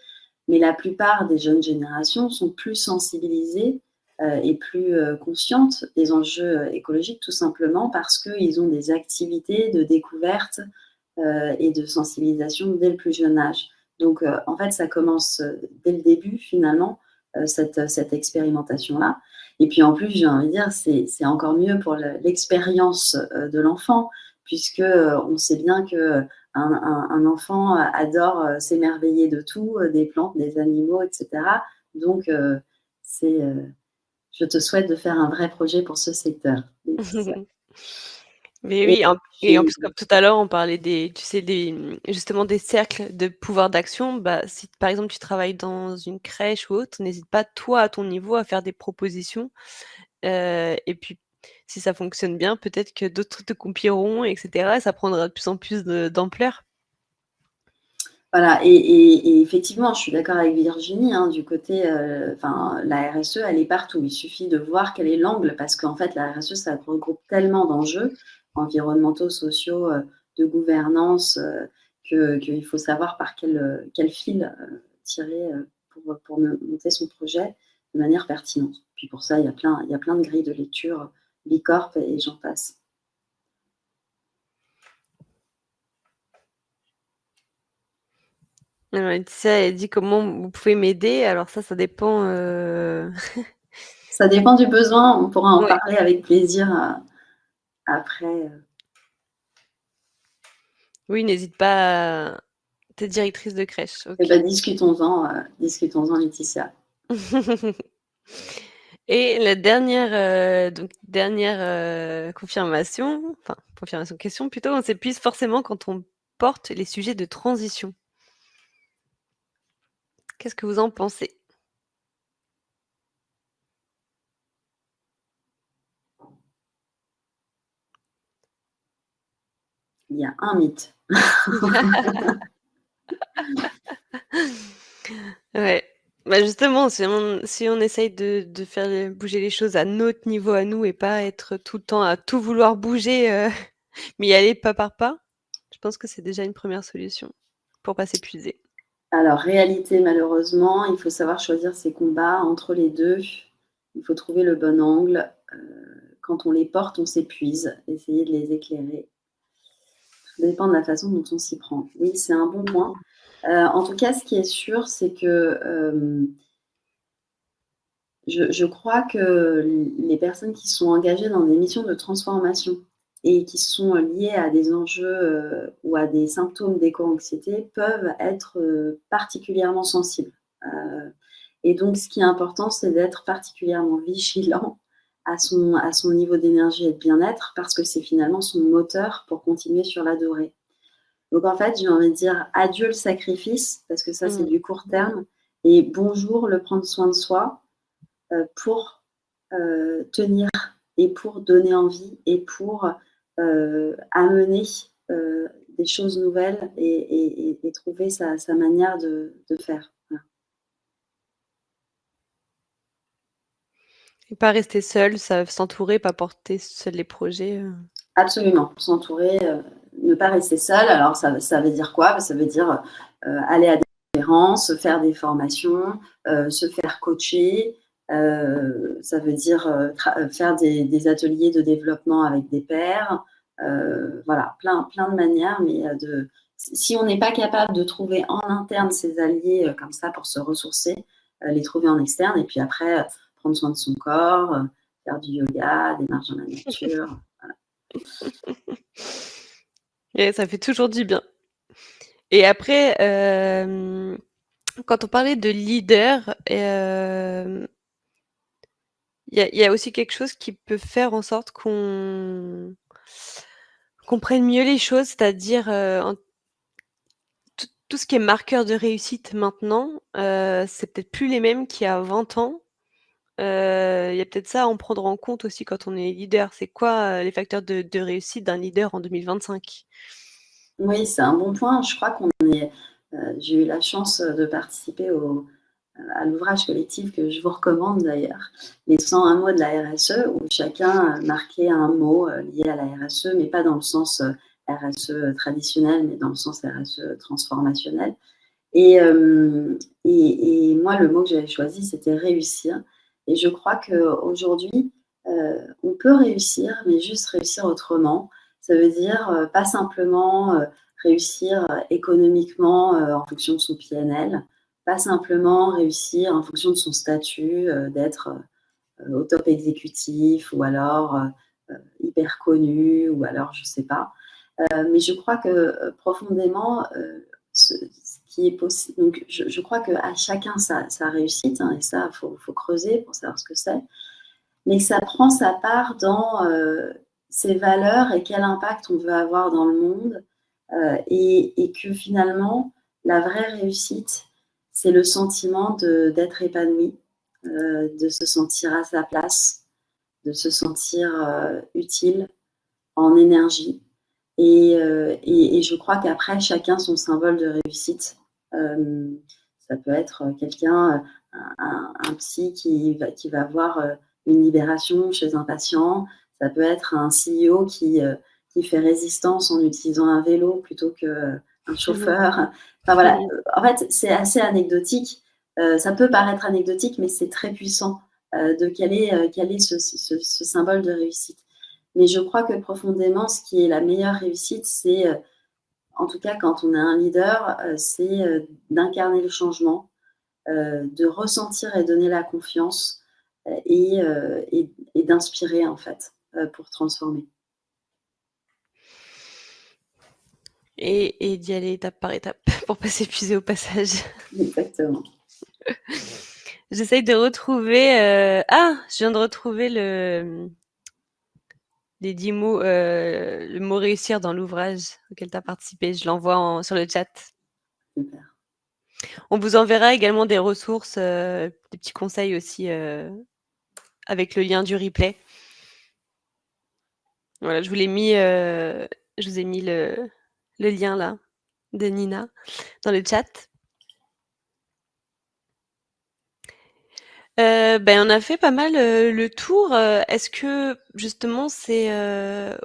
[SPEAKER 2] mais la plupart des jeunes générations sont plus sensibilisées et plus conscientes des enjeux écologiques, tout simplement parce qu'ils ont des activités de découverte et de sensibilisation dès le plus jeune âge. Donc, en fait, ça commence dès le début, finalement, cette expérimentation-là. Et puis, en plus, j'ai envie de dire, c'est encore mieux pour l'expérience de l'enfant, puisque on sait bien que un enfant adore s'émerveiller de tout, des plantes, des animaux, etc. Donc, c'est, je te souhaite de faire un vrai projet pour ce secteur, Laetitia.
[SPEAKER 1] Mais
[SPEAKER 2] Et
[SPEAKER 1] oui, et en
[SPEAKER 2] puis,
[SPEAKER 1] plus, comme tout à l'heure, on parlait justement des cercles de pouvoir d'action. Si par exemple tu travailles dans une crèche ou autre, n'hésite pas toi à ton niveau à faire des propositions. Et puis si ça fonctionne bien, peut-être que d'autres te copieront et cetera et ça prendra de plus en plus d'ampleur.
[SPEAKER 2] voilà, et effectivement, je suis d'accord avec Virginie, hein, du côté, enfin, la RSE, elle est partout. Il suffit de voir quel est l'angle, parce qu'en fait, la RSE, ça regroupe tellement d'enjeux environnementaux, sociaux, de gouvernance, qu'il faut savoir par quel fil tirer pour monter son projet de manière pertinente. Puis pour ça, il y a plein de grilles de lecture, Bicorp et j'en passe.
[SPEAKER 1] Laetitia, elle dit: «Comment vous pouvez m'aider?» alors ça dépend,
[SPEAKER 2] Ça dépend du besoin, on pourra en
[SPEAKER 1] ouais.
[SPEAKER 2] parler avec plaisir après.
[SPEAKER 1] Oui, n'hésite pas à tu es directrice de crèche,
[SPEAKER 2] Eh
[SPEAKER 1] OK.
[SPEAKER 2] ben, discutons-en, Laetitia.
[SPEAKER 1] Et la dernière confirmation, question plutôt, on s'épuise forcément quand on porte les sujets de transition. Qu'est-ce que vous en pensez?
[SPEAKER 2] Il y a un mythe.
[SPEAKER 1] Ouais, Bah, justement, si on essaye de faire bouger les choses à notre niveau à nous et pas être tout le temps à tout vouloir bouger, mais y aller pas par pas, je pense que c'est déjà une première solution pour pas s'épuiser.
[SPEAKER 2] Alors, réalité, malheureusement, il faut savoir choisir ses combats entre les 2. Il faut trouver le bon angle. Quand on les porte, on s'épuise. Essayer de les éclairer. Tout dépend de la façon dont on s'y prend. Oui, c'est un bon point. En tout cas, ce qui est sûr, c'est que je crois que les personnes qui sont engagées dans des missions de transformation et qui sont liées à des enjeux ou à des symptômes d'éco-anxiété peuvent être particulièrement sensibles. Et donc, ce qui est important, c'est d'être particulièrement vigilant à son niveau d'énergie et de bien-être parce que c'est finalement son moteur pour continuer sur la durée. Donc, en fait, j'ai envie de dire adieu le sacrifice parce que ça, c'est
[SPEAKER 1] Mmh.
[SPEAKER 2] du court terme et bonjour le prendre soin de soi pour tenir et pour donner envie et pour amener des choses nouvelles et trouver sa manière de faire. Voilà.
[SPEAKER 1] Et pas rester seul, s'entourer, pas porter seul les projets.
[SPEAKER 2] Absolument, s'entourer, ne pas rester seul. Alors ça veut dire quoi? Ça veut dire aller à des conférences, faire des formations, se faire coacher. Ça veut dire faire des ateliers de développement avec des pairs. Voilà, plein de manières, mais si on n'est pas capable de trouver en interne ses alliés comme ça pour se ressourcer, les trouver en externe et puis après prendre soin de son corps, faire du yoga, des marches dans la nature.
[SPEAKER 1] Et ça fait toujours du bien. Et après, quand on parlait de leader, il y a aussi quelque chose qui peut faire en sorte qu'on comprenne mieux les choses, c'est-à-dire, tout ce qui est marqueur de réussite maintenant, c'est peut-être plus les mêmes qu'il y a 20 ans. Il y a peut-être ça à en prendre en compte aussi quand on est leader. C'est quoi, les facteurs de réussite d'un leader en 2025?
[SPEAKER 2] Oui, c'est un bon point. Je crois qu'on est. J'ai eu la chance de participer à l'ouvrage collectif que je vous recommande d'ailleurs, les 101 mots de la RSE, où chacun marquait un mot lié à la RSE, mais pas dans le sens RSE traditionnel, mais dans le sens RSE transformationnel. Et moi, le mot que j'avais choisi, c'était réussir. Et je crois qu'aujourd'hui, on peut réussir, mais juste réussir autrement. Ça veut dire pas simplement réussir économiquement en fonction de son PNL, pas simplement réussir en fonction de son statut, d'être au top exécutif ou alors hyper connu ou alors je sais pas. Mais je crois que profondément, ce qui est possible. Donc, je crois qu'à chacun sa réussite, hein, et ça, faut creuser pour savoir ce que c'est. Mais que ça prend sa part dans ses valeurs et quel impact on veut avoir dans le monde. Et que finalement, la vraie réussite, c'est le sentiment d'être épanoui, de se sentir à sa place, de se sentir utile, en énergie. Et je crois qu'après, chacun son symbole de réussite. Ça peut être quelqu'un, un psy qui va voir une libération chez un patient. Ça peut être un CEO qui fait résistance en utilisant un vélo plutôt qu'un chauffeur. Enfin voilà, en fait, c'est assez anecdotique. Ça peut paraître anecdotique, mais c'est très puissant de quel est ce symbole de réussite. Mais je crois que profondément, ce qui est la meilleure réussite, c'est, en tout cas quand on est un leader, c'est d'incarner le changement, de ressentir et donner la confiance et d'inspirer en fait pour transformer.
[SPEAKER 1] Et d'y aller étape par étape pour pas s'épuiser au passage.
[SPEAKER 2] Exactement.
[SPEAKER 1] J'essaye de retrouver, je viens de retrouver les 10 mots, le mot réussir dans l'ouvrage auquel tu as participé. Je l'envoie sur le chat.
[SPEAKER 2] Super.
[SPEAKER 1] On vous enverra également des ressources, des petits conseils aussi, avec le lien du replay. Voilà, je vous ai mis le lien là, de Nina, dans le chat. On a fait pas mal, le tour. Est-ce que justement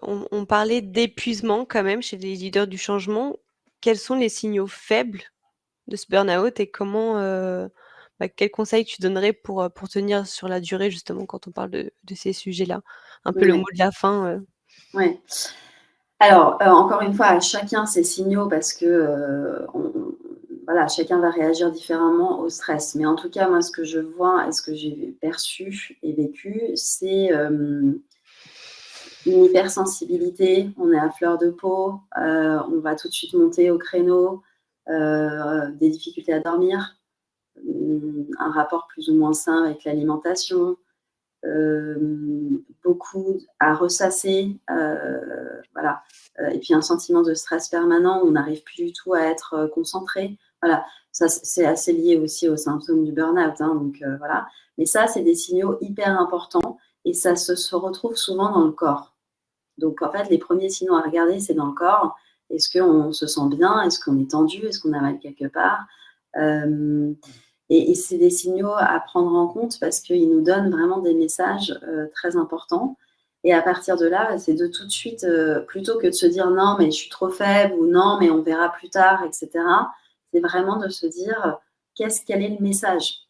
[SPEAKER 1] on parlait d'épuisement quand même chez les leaders du changement. Quels sont les signaux faibles de ce burn-out et quels conseils tu donnerais pour tenir sur la durée justement quand on parle de ces sujets-là? Un peu le mot
[SPEAKER 2] Ouais,
[SPEAKER 1] de la fin.
[SPEAKER 2] ouais. Alors, encore une fois, à chacun ses signaux parce que, voilà, chacun va réagir différemment au stress. Mais en tout cas, moi, ce que je vois et ce que j'ai perçu et vécu, c'est, une hypersensibilité. On est à fleur de peau, on va tout de suite monter au créneau, des difficultés à dormir, un rapport plus ou moins sain avec l'alimentation, beaucoup à ressasser, voilà. Et puis un sentiment de stress permanent où on n'arrive plus du tout à être concentré. Voilà, ça c'est assez lié aussi aux symptômes du burn-out, hein, donc voilà. Mais ça, c'est des signaux hyper importants et ça se retrouve souvent dans le corps. Donc en fait, les premiers signaux à regarder, c'est dans le corps. Est-ce qu'on se sent bien? Est-ce qu'on est tendu? Est-ce qu'on a mal quelque part? Euh, et c'est des signaux à prendre en compte parce qu'ils nous donnent vraiment des messages très importants. Et à partir de là, c'est de tout de suite, plutôt que de se dire non, mais je suis trop faible ou non, mais on verra plus tard, etc. C'est vraiment de se dire quel est le message?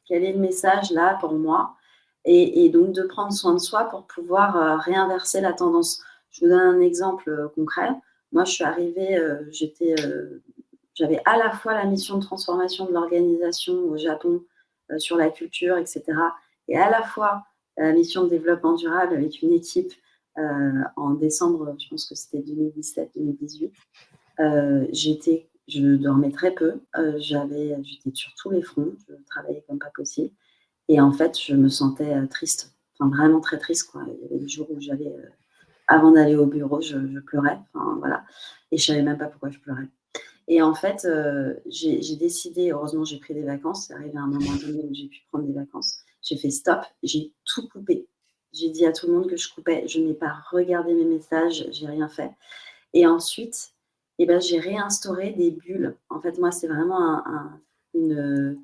[SPEAKER 2] Quel est le message là pour moi? Et donc de prendre soin de soi pour pouvoir réinverser la tendance. Je vous donne un exemple concret. Moi, je suis arrivée, j'avais à la fois la mission de transformation de l'organisation au Japon sur la culture, etc. Et à la fois la mission de développement durable avec une équipe en décembre, je pense que c'était 2017-2018. Je dormais très peu. J'étais sur tous les fronts. Je travaillais comme pas possible. Et en fait, je me sentais triste, enfin vraiment très triste, quoi. Il y avait des jours où avant d'aller au bureau, je pleurais, enfin voilà. Et je savais même pas pourquoi je pleurais. Et en fait, j'ai décidé, heureusement, j'ai pris des vacances. C'est arrivé à un moment donné où j'ai pu prendre des vacances. J'ai fait stop, j'ai tout coupé. J'ai dit à tout le monde que je coupais. Je n'ai pas regardé mes messages, j'ai rien fait. Et ensuite, eh ben, j'ai réinstauré des bulles. En fait, moi, c'est vraiment une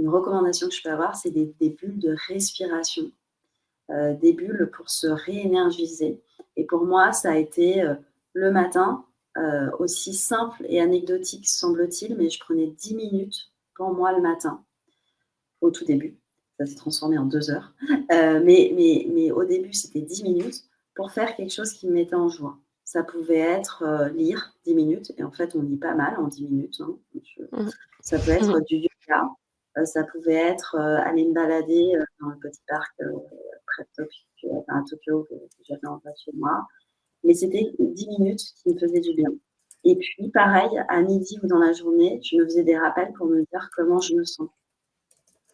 [SPEAKER 2] recommandation que je peux avoir, c'est des bulles de respiration, des bulles pour se réénergiser. Et pour moi, ça a été le matin, aussi simple et anecdotique semble-t-il, mais je prenais 10 minutes pour moi le matin, au tout début. Ça s'est transformé en 2 heures. Mais au début, c'était 10 minutes pour faire quelque chose qui me mettait en joie. Ça pouvait être lire 10 minutes, et en fait, on lit pas mal en 10 minutes. Hein.
[SPEAKER 1] Mmh.
[SPEAKER 2] Ça peut être du yoga, ça pouvait être aller me balader dans le petit parc près de Tokyo, enfin, à Tokyo, que j'avais en face chez moi. Mais c'était 10 minutes qui me faisaient du bien. Et puis, pareil, à midi ou dans la journée, je me faisais des rappels pour me dire comment je me sens.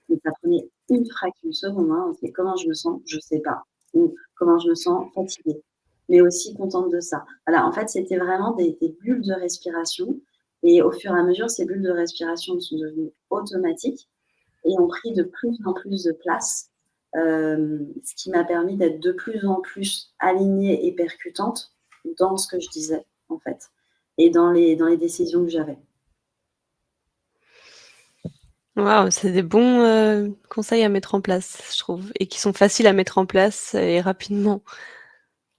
[SPEAKER 2] Mais ça prenait une fraction de seconde. Hein. C'est comment je me sens, je ne sais pas. Ou comment je me sens fatiguée, mais aussi contente de ça. Voilà, en fait, c'était vraiment des bulles de respiration. Et au fur et à mesure, ces bulles de respiration sont devenues automatiques et ont pris de plus en plus de place, ce qui m'a permis d'être de plus en plus alignée et percutante dans ce que je disais, en fait, et dans les décisions que j'avais.
[SPEAKER 1] Waouh, c'est des bons, conseils à mettre en place, je trouve et qui sont faciles à mettre en place et rapidement.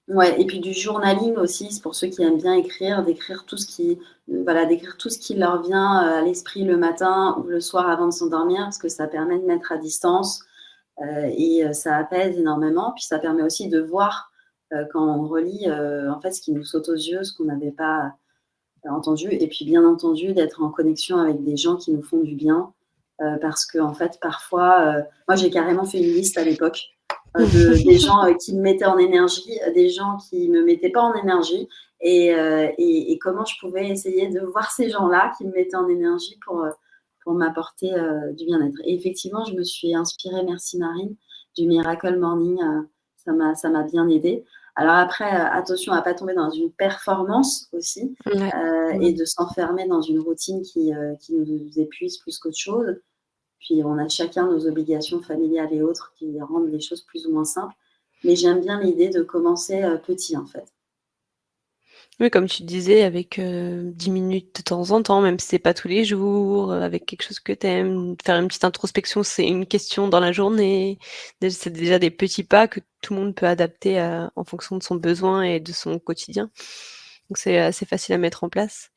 [SPEAKER 2] Ouais, et puis du journaling aussi, c'est pour ceux qui aiment bien écrire, d'écrire tout ce qui, voilà, d'écrire tout ce qui leur vient à l'esprit le matin ou le soir avant de s'endormir, parce que ça permet de mettre à distance et ça apaise énormément. Puis ça permet aussi de voir quand on relit, en fait, ce qui nous saute aux yeux, ce qu'on n'avait pas entendu, et puis bien entendu d'être en connexion avec des gens qui nous font du bien, parce que en fait, parfois, moi j'ai carrément fait une liste à l'époque des gens qui me mettaient en énergie, des gens qui me mettaient pas en énergie, et comment je pouvais essayer de voir ces gens-là qui me mettaient en énergie pour m'apporter du bien-être. Et effectivement, je me suis inspirée, merci Marine, du Miracle Morning, ça m'a bien aidée. Alors après, attention à ne pas tomber dans une performance aussi,
[SPEAKER 1] Ouais.
[SPEAKER 2] et
[SPEAKER 1] Mmh.
[SPEAKER 2] de s'enfermer dans une routine qui nous épuise plus qu'autre chose. Puis on a chacun nos obligations familiales et autres qui rendent les choses plus ou moins simples. Mais j'aime bien l'idée de commencer petit, en fait.
[SPEAKER 1] Oui, comme tu disais, avec 10 minutes de temps en temps, même si c'est pas tous les jours, avec quelque chose que tu aimes, faire une petite introspection, c'est une question dans la journée. C'est déjà des petits pas que tout le monde peut adapter en fonction de son besoin et de son quotidien. Donc c'est assez facile à mettre en place.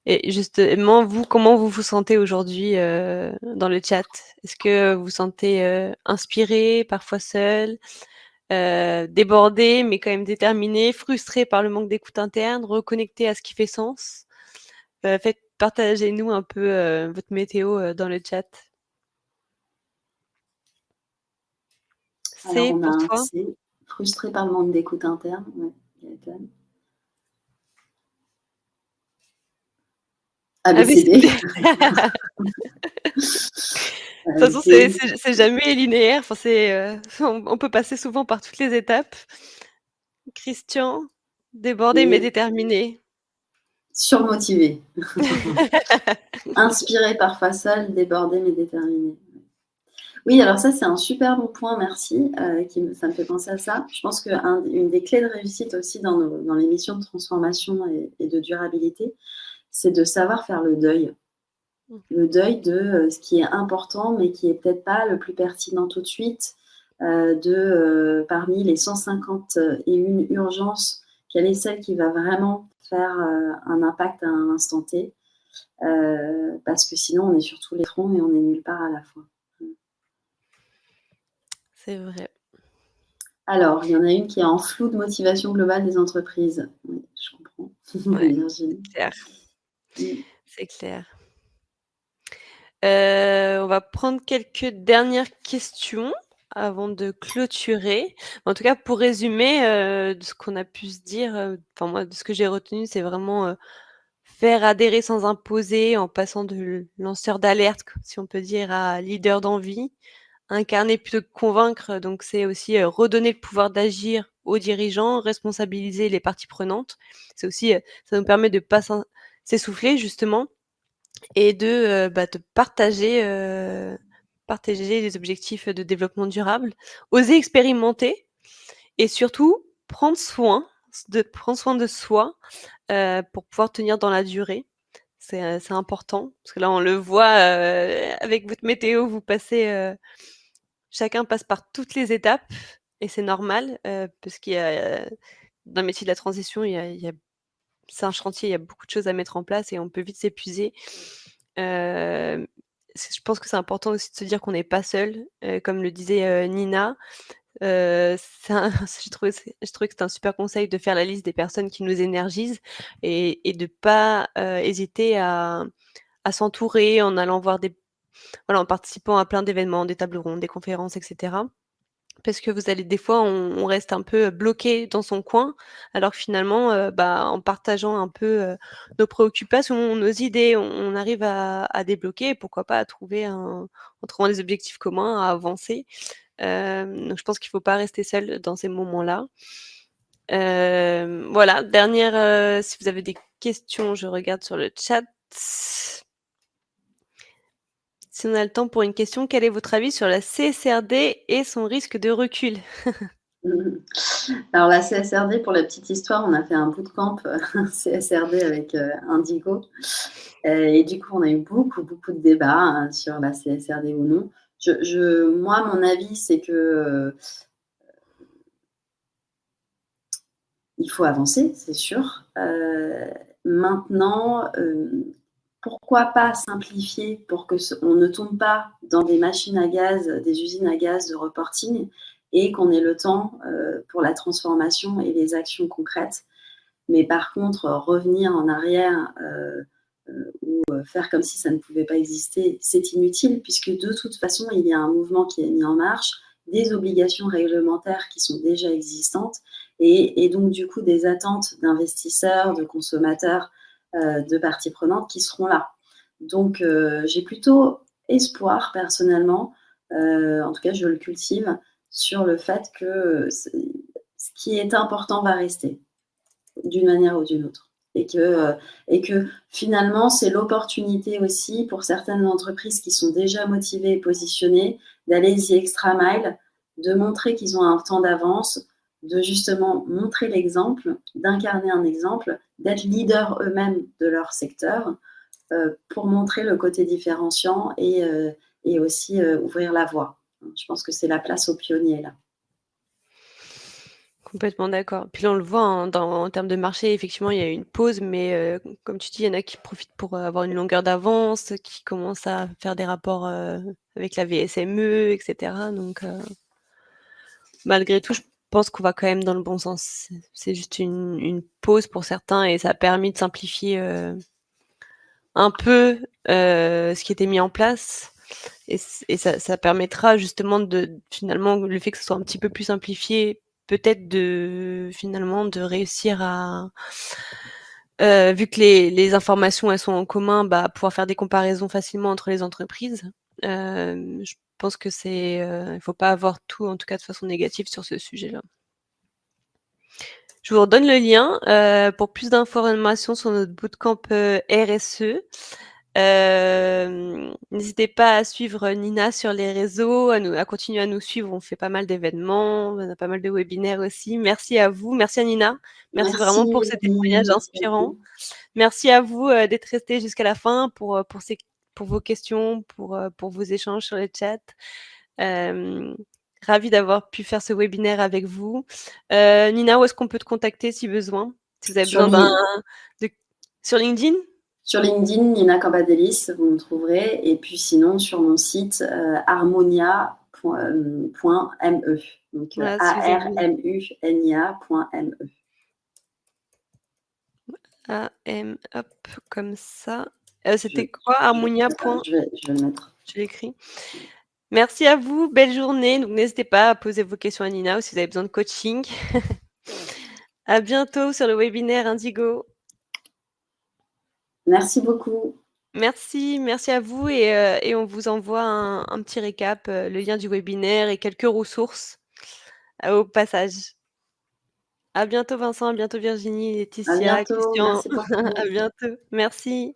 [SPEAKER 1] Et justement, vous, comment vous vous sentez aujourd'hui dans le chat? Est-ce que vous vous sentez inspiré, parfois seul? Débordé, mais quand même déterminé, frustré par le manque d'écoute interne, reconnecté à ce qui fait sens. Partagez-nous un peu votre météo dans le chat.
[SPEAKER 2] Alors,
[SPEAKER 1] C'est
[SPEAKER 2] on a
[SPEAKER 1] pour
[SPEAKER 2] un
[SPEAKER 1] toi?
[SPEAKER 2] C, frustré par le manque d'écoute interne. Ouais, Gaëtan. ABCD.
[SPEAKER 1] ABCD. De toute façon,
[SPEAKER 2] D.
[SPEAKER 1] c'est jamais linéaire. Enfin, on peut passer souvent par toutes les étapes. Christian, débordé mais
[SPEAKER 2] Et
[SPEAKER 1] déterminé.
[SPEAKER 2] surmotivé. Inspiré parfois seul, débordé mais déterminé. Oui, alors ça, c'est un super bon point, merci. Ça me fait penser à ça. Je pense qu'une des clés de réussite aussi dans les missions de transformation et de durabilité, c'est de savoir faire le deuil. Le deuil de ce qui est important, mais qui n'est peut-être pas le plus pertinent tout de suite. Parmi les 151 urgences, quelle est celle qui va vraiment faire un impact à un instant T, parce que sinon, on est sur tous les fronts et on est nulle part à la fois.
[SPEAKER 1] C'est vrai.
[SPEAKER 2] Alors, il y en a une qui est en flou de motivation globale des entreprises. Oui, je comprends.
[SPEAKER 1] Ouais,
[SPEAKER 2] Virginie.
[SPEAKER 1] c'est clair.
[SPEAKER 2] Mm.
[SPEAKER 1] C'est clair. On va prendre quelques dernières questions avant de clôturer. En tout cas, pour résumer, de ce qu'on a pu se dire, enfin moi, de ce que j'ai retenu, c'est vraiment, faire adhérer sans imposer, en passant de lanceur d'alerte, si on peut dire, à leader d'envie. Incarner plutôt que convaincre, donc c'est aussi, redonner le pouvoir d'agir aux dirigeants, responsabiliser les parties prenantes. C'est aussi, ça nous permet de pas s'essouffler justement et de partager les objectifs de développement durable, oser expérimenter et surtout prendre soin de soi, pour pouvoir tenir dans la durée. C'est important parce que là, on le voit, avec votre météo, chacun passe par toutes les étapes et c'est normal, parce qu'il y a dans le métier de la transition, il y a c'est un chantier, il y a beaucoup de choses à mettre en place et on peut vite s'épuiser. Hem, je pense que c'est important aussi de se dire qu'on n'est pas seul, comme le disait, Nina. C'est un j'ai trouvé que c'était un super conseil de faire la liste des personnes qui nous énergisent et de pas, hésiter à s'entourer en allant voir en participant à plein d'événements, des tables rondes, des conférences et cetera. Parce que vous allez des fois, on reste un peu bloqué dans son coin, alors que finalement, en partageant un peu, nos préoccupations, nos idées, on arrive à débloquer et pourquoi pas à trouver en trouvant des objectifs communs, à avancer. Donc je pense qu'il faut pas rester seul dans ces moments-là. Voilà, si vous avez des questions, je regarde sur le chat. Si on a le temps pour une question, quel est votre avis sur la CSRD et son risque de recul?
[SPEAKER 2] Alors, la CSRD, pour la petite histoire, on a fait un bootcamp CSRD avec Indigo. Et du coup, on a eu beaucoup, beaucoup de débats sur la CSRD ou non. Moi, mon avis, c'est que il faut avancer, c'est sûr. Maintenant, pourquoi pas simplifier pour que on ne tombe pas dans des machines à gaz, des usines à gaz de reporting et qu'on ait le temps pour la transformation et les actions concrètes. Mais par contre, revenir en arrière ou faire comme si ça ne pouvait pas exister, c'est inutile puisque de toute façon, il y a un mouvement qui est mis en marche, des obligations réglementaires qui sont déjà existantes et donc du coup des attentes d'investisseurs, de consommateurs, de parties prenantes qui seront là. Donc j'ai plutôt espoir personnellement, en tout cas je le cultive, sur le fait que ce qui est important va rester d'une manière ou d'une autre. Et que finalement, c'est l'opportunité aussi pour certaines entreprises qui sont déjà motivées et positionnées d'aller the extra mile, de montrer qu'ils ont un temps d'avance de justement montrer l'exemple, d'incarner un exemple, d'être leader eux-mêmes de leur secteur, pour montrer le côté différenciant et aussi ouvrir la voie. Je pense que c'est la place aux pionniers là.
[SPEAKER 1] Complètement d'accord. Puis là, on le voit, hein, en termes de marché, effectivement, il y a eu une pause, mais comme tu dis, il y en a qui profitent pour, avoir une longueur d'avance, qui commencent à faire des rapports, avec la VSME et cetera. Donc malgré tout, je pense qu'on va quand même dans le bon sens. C'est juste une pause pour certains et ça a permis de simplifier, un peu, ce qui était mis en place et ça permettra justement de finalement, le fait que ce soit un petit peu plus simplifié, peut-être finalement de réussir à, vu que les informations, elles sont en commun, bah, pouvoir faire des comparaisons facilement entre les entreprises. Je pense que il faut pas avoir tout, en tout cas de façon négative sur ce sujet-là. Je vous redonne le lien, pour plus d'informations sur notre bootcamp, RSE. N'hésitez pas à suivre Nina sur les réseaux, à continuer à nous suivre. On fait pas mal d'événements, on a pas mal de webinaires aussi. Merci à vous. Merci à Nina. Merci
[SPEAKER 2] Merci
[SPEAKER 1] vraiment pour ce
[SPEAKER 2] Émilie,
[SPEAKER 1] témoignage
[SPEAKER 2] merci à
[SPEAKER 1] inspirant.
[SPEAKER 2] vous.
[SPEAKER 1] Merci à vous, d'être restés jusqu'à la fin pour vos questions, pour vos échanges sur le chat. Hem, Ravie d'avoir pu faire ce webinaire avec vous. Nina, où est-ce qu'on peut te contacter si besoin? Si vous avez
[SPEAKER 2] Sur,
[SPEAKER 1] besoin de sur LinkedIn?
[SPEAKER 2] sur LinkedIn, Nina Cambadelis, vous me trouverez. Et puis sinon, sur mon site, harmonia.me. Donc
[SPEAKER 1] Voilà, si vous avez besoin.
[SPEAKER 2] armunia.me.
[SPEAKER 1] Hop, comme ça.
[SPEAKER 2] Je,
[SPEAKER 1] C'était quoi? Harmonia point
[SPEAKER 2] je vais le mettre.
[SPEAKER 1] je l'écris. Merci à vous, belle journée. Donc n'hésitez pas à poser vos questions à Nina ou si vous avez besoin de coaching. À bientôt sur le webinaire Indigo.
[SPEAKER 2] Merci beaucoup.
[SPEAKER 1] Merci à vous et on vous envoie un petit récap, le lien du webinaire et quelques ressources, au passage. À bientôt Vincent, à bientôt Virginie,
[SPEAKER 2] À
[SPEAKER 1] Laetitia,
[SPEAKER 2] bientôt.
[SPEAKER 1] Christian.
[SPEAKER 2] Merci pour
[SPEAKER 1] À
[SPEAKER 2] tout.
[SPEAKER 1] bientôt. Merci.